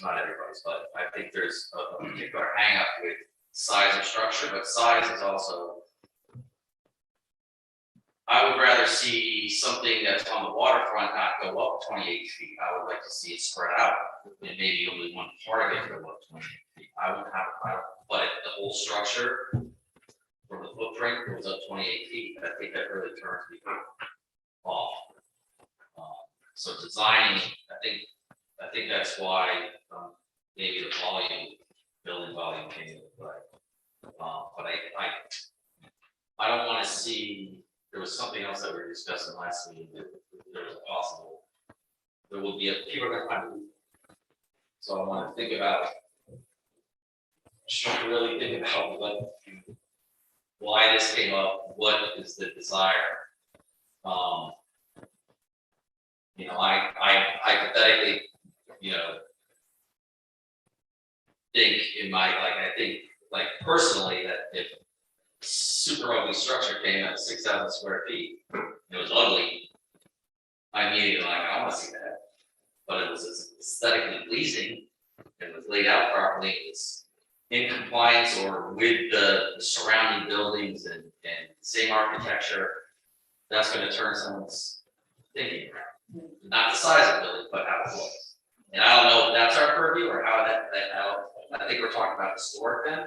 not everybody's, but I think there's a particular hang up with size of structure, but size is also, I would rather see something that's on the waterfront not go up 28 feet. I would like to see it spread out, and maybe only one part of it go up 28 feet. But the whole structure from the footprint goes up 28 feet. I think that really turns people off. So designing, I think that's why maybe the building volume came into play. But I don't want to see. There was something else that we were discussing last meeting, that there was there will be people are going to find a loop. So I want to think about, really think about why this came up, what is the desire. You know, I hypothetically, you know, think in my, I think personally that if super ugly structure came at 6,000 square feet, it was ugly, I immediately I want to see that. But it was aesthetically pleasing, it was laid out properly, it was in compliance or with the surrounding buildings and same architecture, that's going to turn someone's thinking around. Not the size of the building, but how it looks. And I don't know if that's our purview or how I think we're talking about historic then.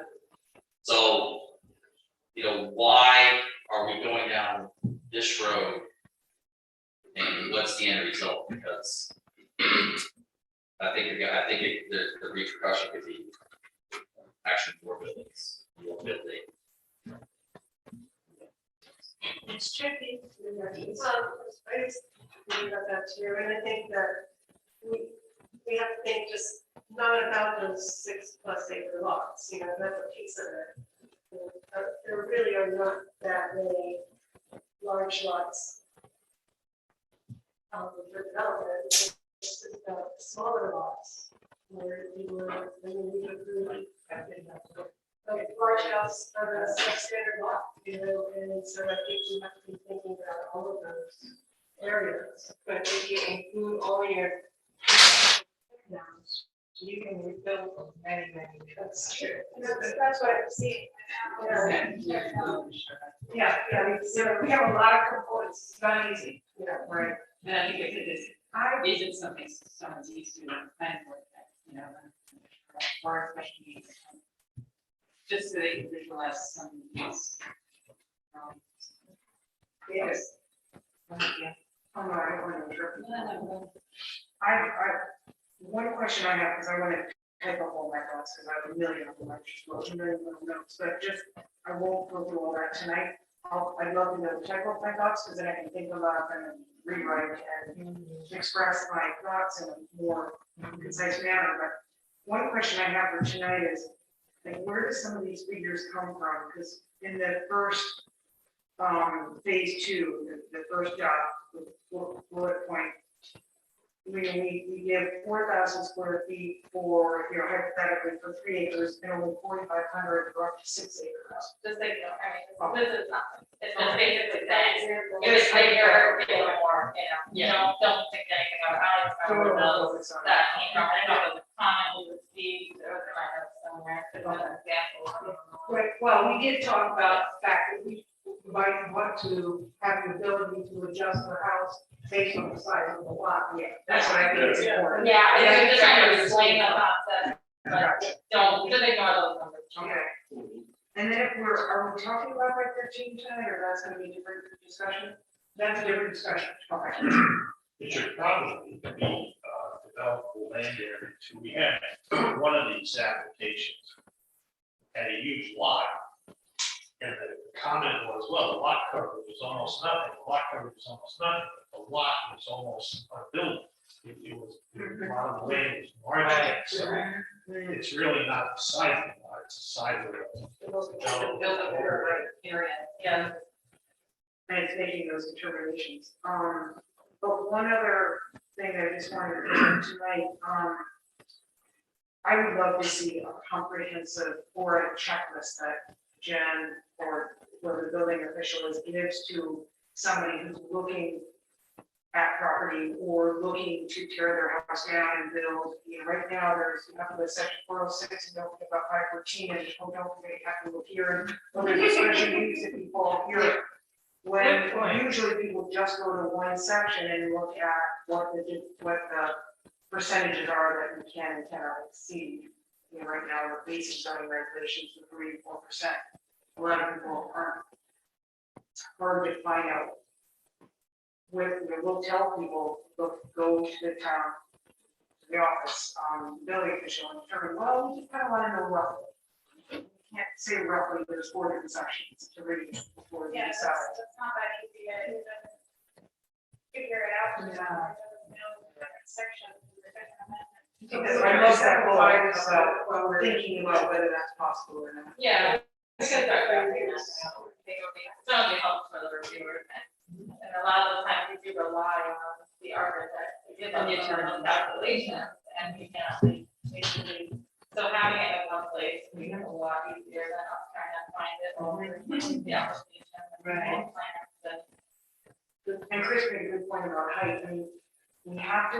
So, you know, why are we going down this road? And what's the end result? Because I think the repercussion could be actually more buildings, more building. It's tricky. I just think about that too, and I think that we have to think just not about those 6+ acre lots, you know, that's a piece of it. There really are not that many large lots for development. It's about smaller lots where you were, really like large house of a substandard lot, you know, and so I think we have to be thinking about all of those areas. But if you include all your you can rebuild from many, that's true. That's what I'm seeing. Yeah, so we have a lot of components, it's not easy. Yeah, right. And I think if it isn't something someone's used to plan for, you know, or especially just so they can visualize some of these. Yes. Yeah. Oh, no, I don't want to interrupt. One question I have, because I want to type up all my thoughts, because I have a million of them, I just wrote a million little notes, but I won't go through all that tonight. I'd love to know, type up my thoughts, because then I can think about them and rewrite and express my thoughts in a more concise manner. But one question I have for tonight is, like, where do some of these figures come from? Because in the first phase 2, the first job, the bullet point, we give 4,000 square feet for, you know, hypothetically for 3 acres and only 4,500 for up to 6 acres. Just like, this is nothing. It's just basically saying, if it's bigger, give it more, you know, don't think anything about how it's going to those that came from. I know it was a comment we received, or my notes, somewhere, to run an example. Right, well, we did talk about the fact that we might want to have the ability to adjust the house based on the size of the lot, yeah, that's what I think is important. Yeah, I Yeah, was just trying to yeah. explain the concept, but don't, just ignore those numbers. Okay. And then if are we talking about like 13 tonight, or that's gonna be a different discussion? That's a different discussion, okay. It should probably be developable land area too. We had one of these applications had a huge lot. And the comment was, well, the lot coverage was almost nothing, the lot coverage was almost nothing, but the lot was almost unbuildable. It was, a lot of the land was marginal, so it's really not the size of the lot, it's the size of the. Buildable Area, yeah. And it's making those determinations. But one other thing I just wanted to bring tonight, I would love to see a comprehensive or a checklist that Jen or the building official gives to somebody who's looking at property or looking to tear their house down and build. You know, right now, you have to go to section 406 and don't forget about 514 and don't forget you have to look here. And well, there's a special use if you fall here. When usually people just go to one section and look at what the percentages are that you can and cannot exceed. You know, right now, the basic zoning regulations are 3 to 4%. A lot of people aren't. It's hard to find out. We'll tell people, look, go to the town, to the office, building official, and determine, well, we just kind of want to know roughly. You can't say roughly, there's 4 different sections to read before you Yeah, decide. that's not that easy to even figure it out. Different sections, different amendments. Because I love that whole idea about, well, we're thinking about whether that's possible or not. Yeah. Because they're certainly helps for the reviewers. And a lot of the time we do rely on the architect to give us the calculations and we can basically, so having it in one place, we have a lot easier than us trying to find it over the application. Right. And Chris made a good point about height. I mean, we have to,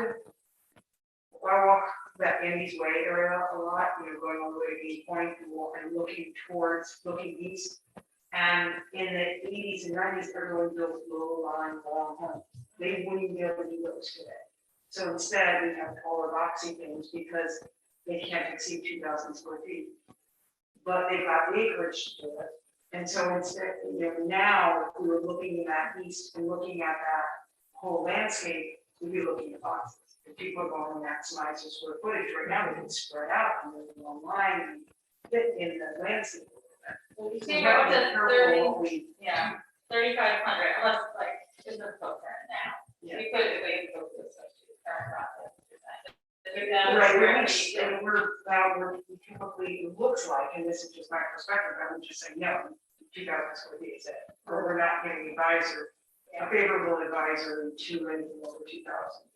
I walk that Andy's Way area a lot, you know, going all the way to Gate Point and looking east. And in the 80s and 90s, everyone built low line, long homes. They wouldn't be able to do those today. So instead, we have taller boxy things because they can't exceed 2,000 square feet. But they've got acreage to do it. And so instead, you know, now if we were looking at that east and looking at that whole landscape, we'd be looking at boxes. If people are going to maximize the square footage right now, they can spread out and move online and fit in the landscape. Well, you So see, we have up to be to careful what 30, yeah, 3,500, unless like, it's a filter now. Yeah. We could, we could go to the current process. Right, we're typically, it looks like, and this is just my perspective, I would just say, no, 2,000 square feet is it, or we're not getting a favorable advisor to anything over 2,000.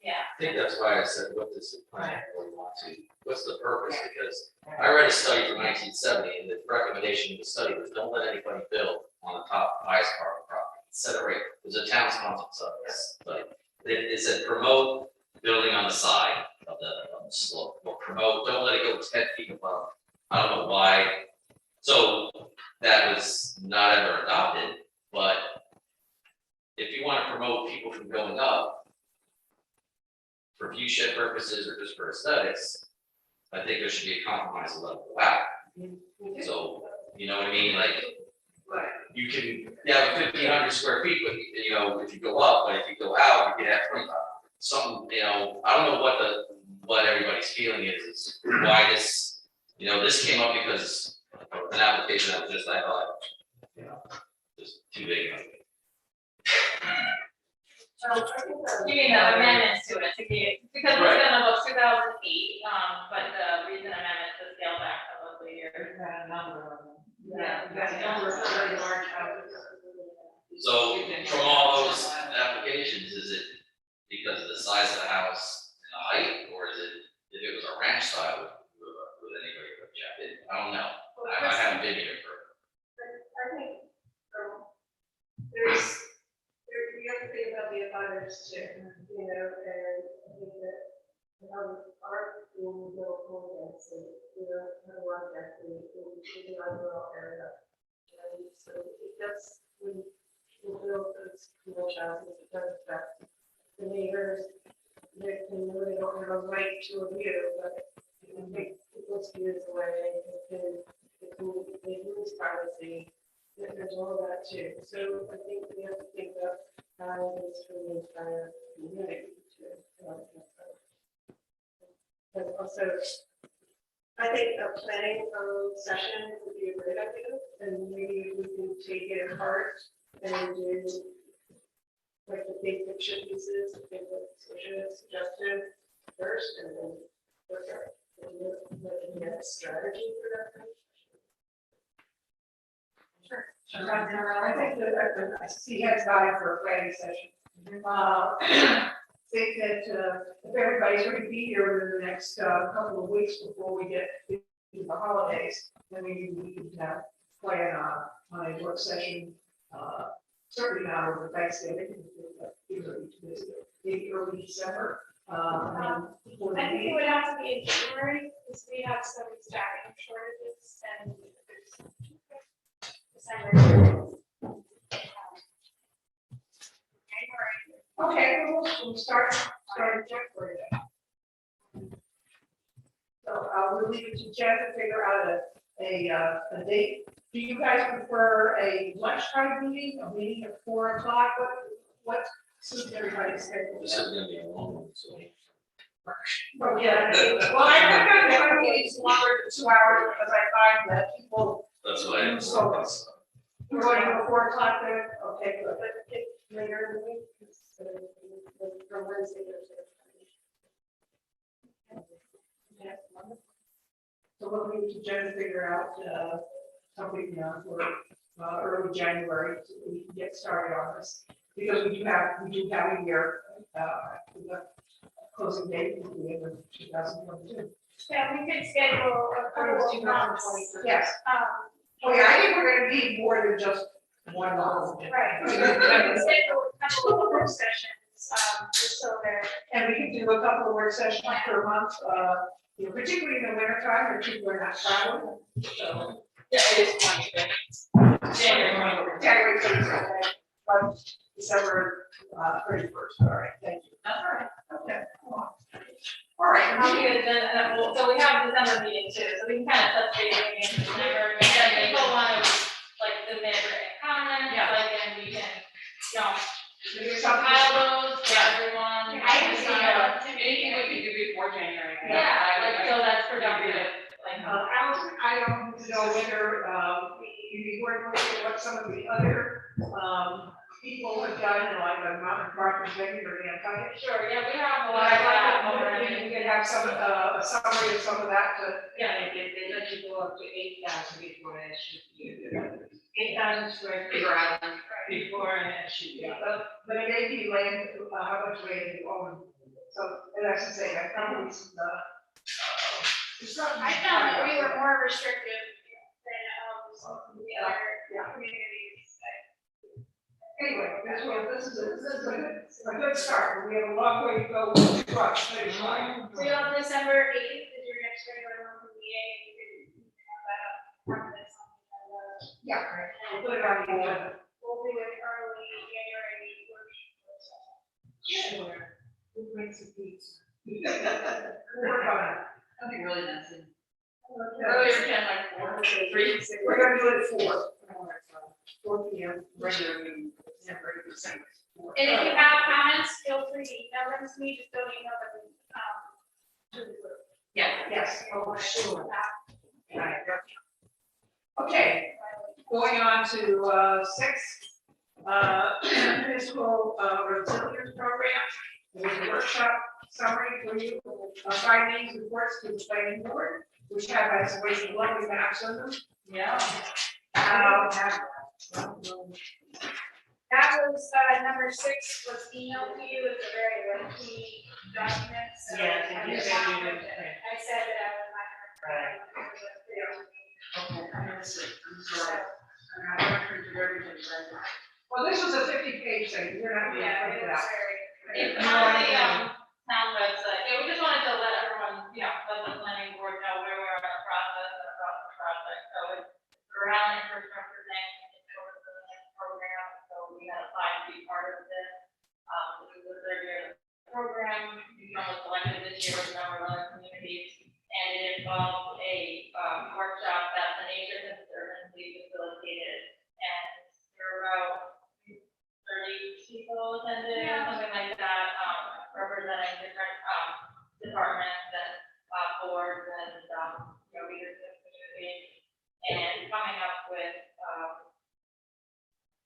Yeah. I think that's why I said, what does the plan, what do you want to, what's the purpose? Because I read a study from 1970, and the recommendation of the study was don't let anybody build on the top highest part of the property. Set it right, it was a town sponsored study. It said promote building on the side of the slope, or promote, don't let it go 10 feet above. I don't know why. So that was not ever adopted, but if you want to promote people from going up for view shed purposes or just for aesthetics, I think there should be a compromise level out. So, you know what I mean, like, you can have 1,500 square feet, but you know, if you go up, but if you go out, you can have 2,500. Something, you know, I don't know what everybody's feeling is why this, you know, this came up because of an application that was just, I thought, you know, just too big. You mean the amendments to it, because it's Right. gonna look 2008, but the recent amendment to scale back a little year. Yeah. Very large houses. So from all those applications, is it because of the size of the house and the height, or is it if it was a ranch style, would anybody object it? I don't know. I haven't been here for. I think, we have to think about the abutters too, you know, and I think that, our school built home density, you know, kind of like that, in our rural area. And so it does, when we build those commercial houses, it does affect the neighbors. They can really don't have a right to a view, but it can take people's views away, it can lose privacy. There's all of that too. So I think we have to think of how it is for the entire community to. And also, I think a planning session would be a great idea, and maybe we can take it apart and do like the big picture pieces, I think what Sasha suggested first, and then look at a strategy for that. Sure. I think that I see heads guide for a planning session. Think that if everybody's going to be here in the next couple of weeks before we get to the holidays, then maybe we can plan on a work session. Certainly not over Thanksgiving, maybe early December. I think it would have to be in January, because we have some staffing shortages and December. Okay, we'll start January then. So we'll leave it to Jen to figure out a date. Do you guys prefer a lunchtime meeting, a meeting at 4 o'clock? What suits everybody's schedule? This is gonna be a long one, so. Oh, yeah. Well, I think I'm meetings longer than 2 hours because I find that people That's what I. lose focus. We're going to 4 o'clock there, okay, but later in the week. From Wednesday to Thursday. Yeah, wonderful. So we'll need to Jen to figure out something for early January so we can get started on this. Because we do have a year, the closing date is the end of 2022. Yeah, we could schedule a couple of months. Yes. Oh, yeah, I think we're gonna need more than just one month. Right. We can schedule a couple of work sessions, just so they're. And we can do a couple of work sessions per month, particularly in the winter time, where people are not traveling, so. Yeah, it is 25th. January 21st, December 31st, all right, thank you. That's all right. Okay. All right. I'll do it then, so we have December meeting too, so we can kind of touch base maybe in December, and then people want to, like, submit written comments, like, and we can, compile those for everyone. Anything we can do before January. Yeah, like, so that's productive, like. Allison, I don't know whether you were looking at what some of the other people have done, like the Mountain Park Executive or the Anti. Sure, yeah, we have a Well, lot I'd of like that to, already. we could have some, a summary of some of that to. Yeah. They let you go up to 8,000 before that should be. 8,000 square feet before and that should be. But it may be land, how much land you own. So, and I should say, that probably some, I found that we were more restrictive than some of the other communities. Anyway, this is a good start. We have a long way to go with the truck finish line. So you have December 8th is your next regular monthly meeting, and you can have that up front this on the agenda. Yeah, right. We'll put it on the agenda. We'll do it early January workshop. Sure. We'll bring some pizza. We'll work on it. Something really messy. Okay. Earlier, 10, like 4, 3. We're gonna do it at 4. 4 p.m. regular meeting. December 2nd. And if you have comments, feel free to email them to me, just don't email them, to the group. Yes, oh, sure. Okay, going on to 6, municipal resilience program. There's a workshop summary for you, findings, reports to the planning board, which have isolation lovely maps on them. Yeah. That was, number 6 was emailed to you, it's a very lengthy document, so. Yeah, I think you said you did. I said that I was not gonna. Okay, I'm gonna see. I'm sorry. And I printed everything right. Well, this was a 50-page thing, you're not gonna Yeah, print it it was out. very. It's on the town website. Yeah, we just wanted to let everyone, let the planning board know where we are in the process and about the project. So Rhode Island Infrastructure Bank and the Resilience Program, so we had applied to be part of this. This is the third year of the program, we was elected this year with a number of other communities. And it involved a workshop that the Nature Conservancy facilitated, and there were about 30 people attended, something like that, representing different departments and boards and leadership communities, and coming up with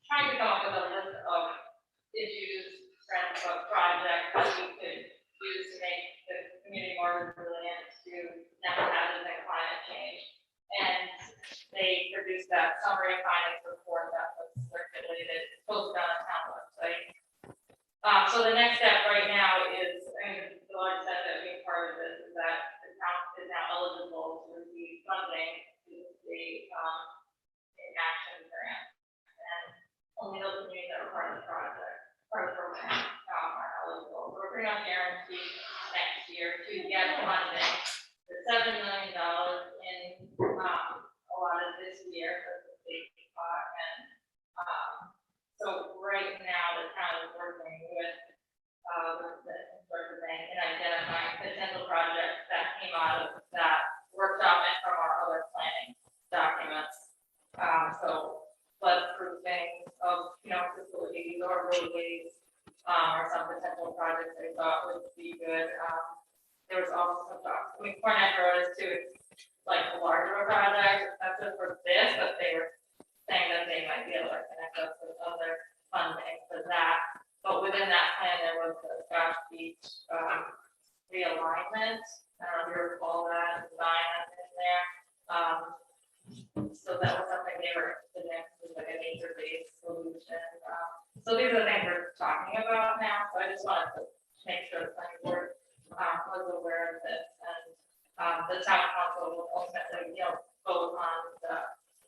trying to come up with a list of issues, trends, of projects that we could use to make the community more resilient to natural hazards and climate change. And they produced that summary findings report that was circulated, posted on the town website. So the next step right now is, the large step that being part of this is that the town is now eligible to receive funding through the action grant. And only those communities that are part of the project, part of the program, are eligible. We're pretty much guaranteed next year to get funding. The $7 million in a lot of this year for the state and so right now the town is working with the Infrastructure Bank and identifying potential projects that came out of that workshop and from our other planning documents. So flood-proofing of facilities or roadways or some potential projects they thought would be good. There was also some talk, Cornet Road is too, like a larger project, that's just for this, but they were saying that they might be able to connect us with other funding for that. But within that plan, there was the Scotch Beach realignment. I don't know if you recall that design in there. So that was something they were interested in, like a nature-based solution. So these are the things we're talking about now. So I just wanted to make sure the planning board was aware of this, and the town council will ultimately, vote on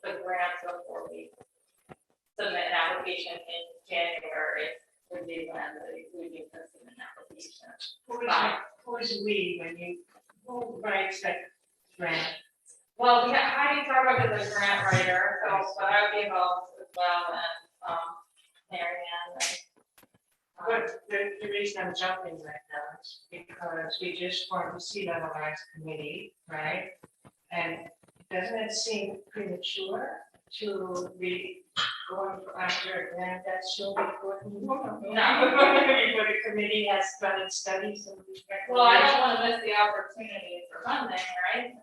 the grants before we submit an application in January. Would be when we need to submit an application. Who is we who writes that grant? Well, we have Heidi Tarbuck is a grant writer, so but I would be involved as well, and Mary Ann. But the reason I'm jumping right now is because we just formed the Sea Level Rise Committee, right? And doesn't it seem premature to be going after a grant that's so important? No. Before the committee has done its studies and. Well, I don't want to miss the opportunity for funding, right?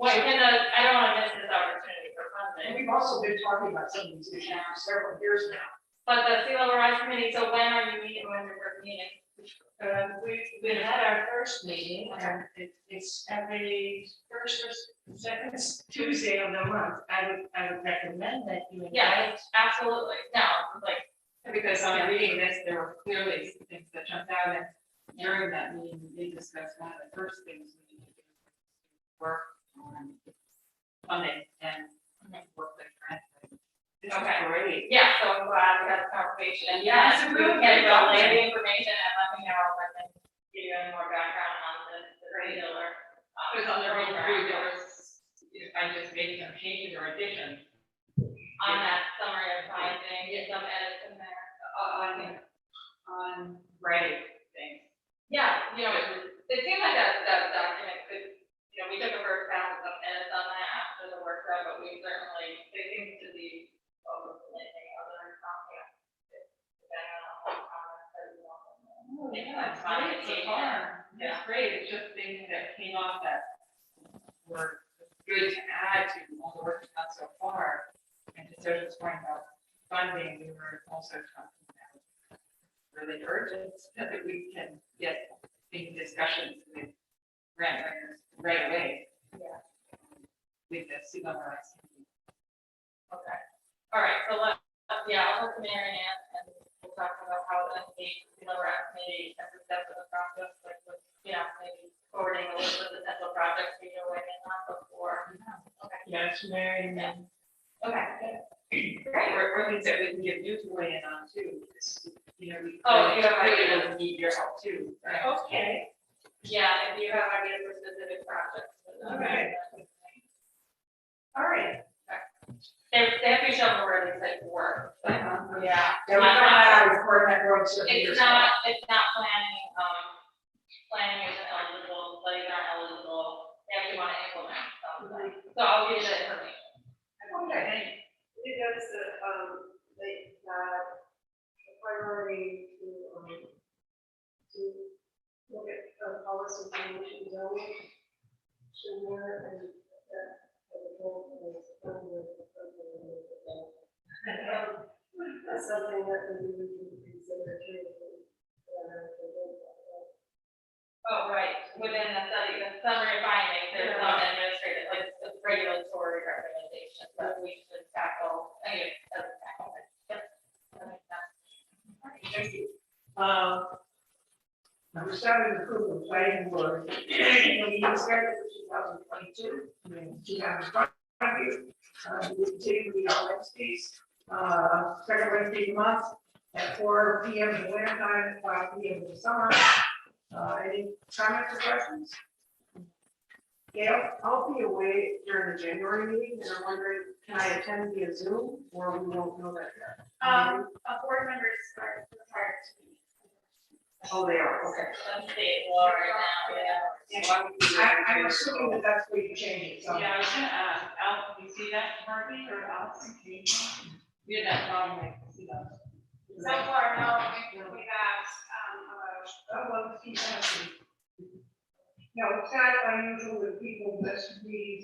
I don't want to miss this opportunity for funding. We've also been talking about some of these issues for several years now. But the Sea Level Rise Committee, so when are you meeting, when your first meeting? We had our first meeting, and it's every first or second Tuesday of the month. I would recommend that you Yeah, invite. absolutely, no, like, Because on reading this, there were clearly some things that jumped out, and during that meeting, we discussed one of the first things we need to do. Work on funding and work with grant. This is Okay. great. yeah, so I'm glad we had the conversation, Yeah, yes, it's a we real can good relay document. the information and let me know if I can give you any more background on the regular. Because on the read through, there was, I just made some changes or additions. On that summary of finding, get some edits in there. On writing things. Yeah, it seemed like that document could, we took a first pass at some edits on that after the workshop, but we certainly, they seem to be overlaying other comments. Depending on what comments that you want. That's great so far. That's great. It's just things that came off that were good to add to all the work done so far. And to Sarah's point about funding, we were also talking about really urgent that we can get these discussions with grant writers right away. Yeah. With the Sea Level Rise. Okay, all right, so I'll talk to Mary Ann and we'll talk about how to engage the Rise Committee as a step of the process, like, maybe forwarding a list of potential projects we know waiting on before. Okay. Yes, Mary. Okay, good. Great. Or things that we can give you to weigh in on too. Because, we Oh, you have really ideas. doesn't need your help too. Right? Okay. Yeah, if you have ideas for specific projects. Okay. All right. they have to be shown where it's like work, but, yeah. Yeah, we found that out with Coordinate Road certain years It's ago. not planning, planning isn't eligible, studies aren't eligible, they actually wanna implement something, so I'll give you the information. Okay. We noticed that, they, the priority to look at policy information zoning. Somewhere and that's something that we need to consider too. Oh, right, within the study, the summary findings, there's some administrative, like, the regulatory recommendations that we should tackle, anyway, doesn't tackle it. Yep, that makes sense. Thank you. Number 7, approval of planning board. Meeting schedule for 2022, you have in front of you. We continue to be on Wednesdays, second Wednesday of the month at 4 P.M. in the winter time, 5 P.M. in the summer. Any comments or questions? Gail, I'll be away during the January meeting, and I'm wondering, can I attend via Zoom, or we won't know that yet? A board members are required to be. Oh, they are, okay. Some state law right now, yeah. I'm assuming that that's where you change it, so. Yeah, I was gonna ask, Al, can you see that, Harvey, or Alex? We had that problem, I can see that. So far, no, we've asked, Oh, well, keep asking. No, it's not unusual that people miss meetings